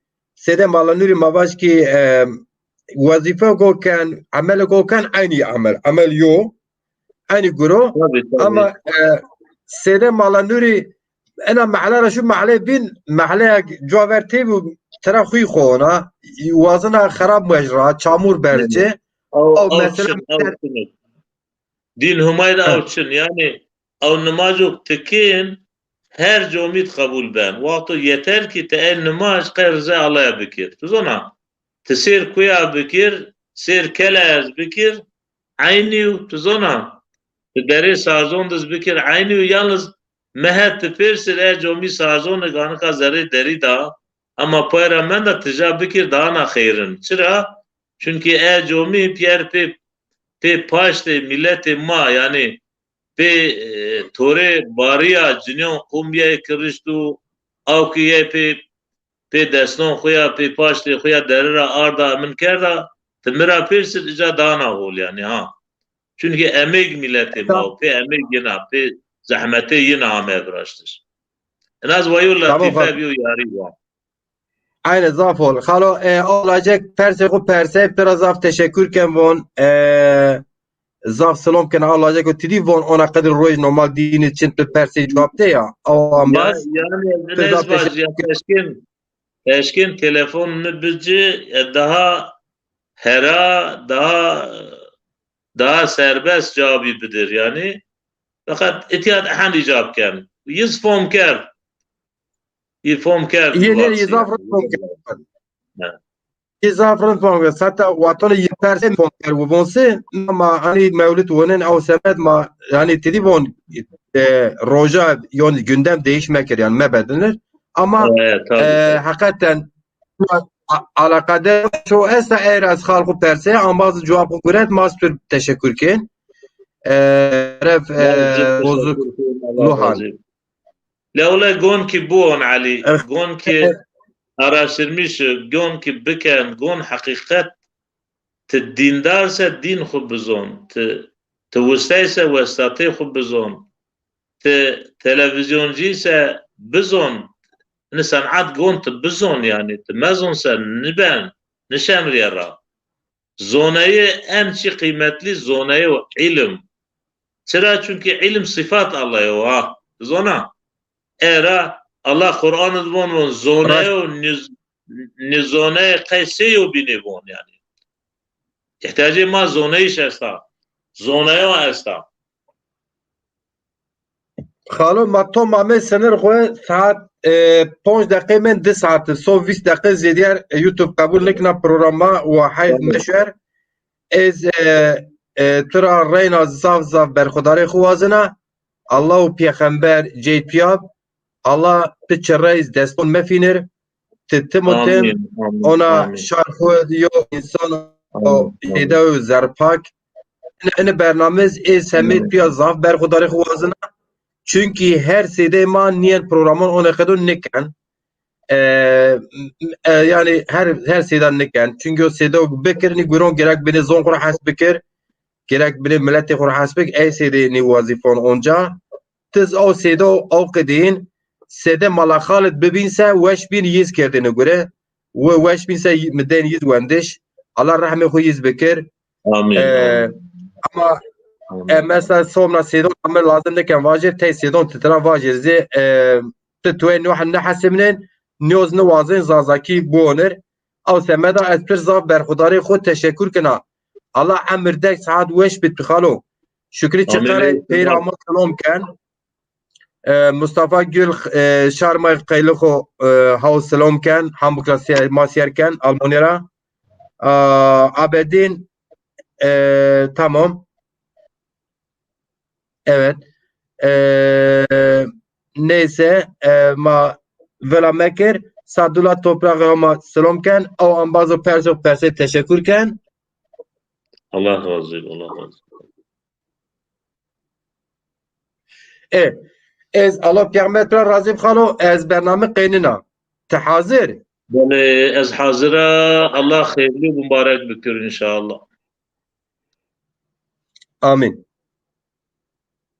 سيدي مالنوري ما باش كي وظيفة كو كان عمل كو كان عيني عمل يو عيني قرو tabii. أما سيدي مالنوري أنا معلا شو معلا بين معلا جوابر تيبو ترى خوي خونا وزنها خراب مجرى çamur برجه او مثلا اوتشن دين همايدا اوتشن يعني او نماجو تكين her comit kabul ben. Vakti yeter ki te namaz qerze Allah'a bikir. Tuzona tesir kuya bikir, sir kelaz bikir, aynı tuzona. Deri sazon dız bikir aynı yalnız mehet tefsir comi sazon ganka zerre deri da ama peygamber de tija bikir daha na xeyrin. Çıra? Çünkü comi piyer pe paşte milleti ma yani pe tore bariya cinyon kumbiye kiriştu av ki pe desnon xoya pe paşte xoya derra arda min kerda temira persit ija dana hol yani ha çünkü emek milleti ma pe emek yina pe zahmete yina ame bıraştır en az vayu latife biyo yari var aynı zaf ol xalo olacak perse ku perse biraz zaf teşekkür ken von زاف سلام كان الله جاك تليفون انا قدر روج نورمال دين تشنت بيرسي جوابته يا او امباز yani eşkin telefonunu bizce daha serbest cevabı bilir yani fakat etiyat ahan icabken yüz form ker yeni izafran form izafran form hatta وطن يبرسي form ker وبونسي ما hani mevlüt onun او semet ma yani telefon roja yani gündem değişmek yani mebedenir ama hakikaten alakadar şu esa eğer az halkı perse ama bazı cevap okuret master teşekkür ken ref bozuk luhan لولا جون كي بون علي جون كي araştırmış gon ki biken gon hakikat te dindarsa din xub bizon te westaysa westati xub bizon te televizyonjiysa bizon ne sanat gon te bizon yani te mezonsa niben nişemriyara zonayı en çi kıymetli zonayı ilim çıra çünkü ilim sıfat Allah'a ha zona era Allah Kur'an'ı dvon zonayı nizonayı kayseyo binivon yani. İhtiyacı ma zonayı şesta. Zonayı o esta. Xalo ma to mame sınır koy saat 5 dakika men 2 saat so 20 dakika zediyar YouTube kabul nekna programa ve hayz meşer ez tıra reyna zaf berxudari xuvazına Allahu peygamber ceypiyab Allah تشريز دستون مفينر تتمتن ona şarkı diyor insan ideo zarpak ne bernamez semet piyaz zaf berxudari xwazına çünkü her sede ma niyen programın ona kadar neken yani her seden neken çünkü o sede bekirini gurun gerek beni zon kura hasbekir gerek beni milleti kura hasbek sede ni vazifon onca tiz o sede o qedin سده مالا خالد ببینسه وش بین یز کردنه گره و وش بینسه مدین یز وندش الله رحمه خو یز بکر آمین اما مثلا صومنا سیدون عمل لازم نکن واجر تی سیدون تترا واجر زی تتوی نوح نحسمنن نیوز نوازن زازاکی بونر او سمدا از پر زاف برخوداری خود تشکر کنا الله عمر دک ساعت وش بیت بخالو شکری چقدر پیرامون سلام کن Mustafa Gül Şarmay Qaylıxo hav selam ken hambuklasi masiyer ken Almanya'ra Abedin tamam evet neyse ma vela mekir Sadullah Toprağı ama selam ken o an bazı perse teşekkür ken Allah razı olsun Allah razı olsun evet از الله پیغمبر را راضی خالو از برنامه قیننا تحاضر بله از حاضره الله خیرلی مبارک بکر انشاءالله آمین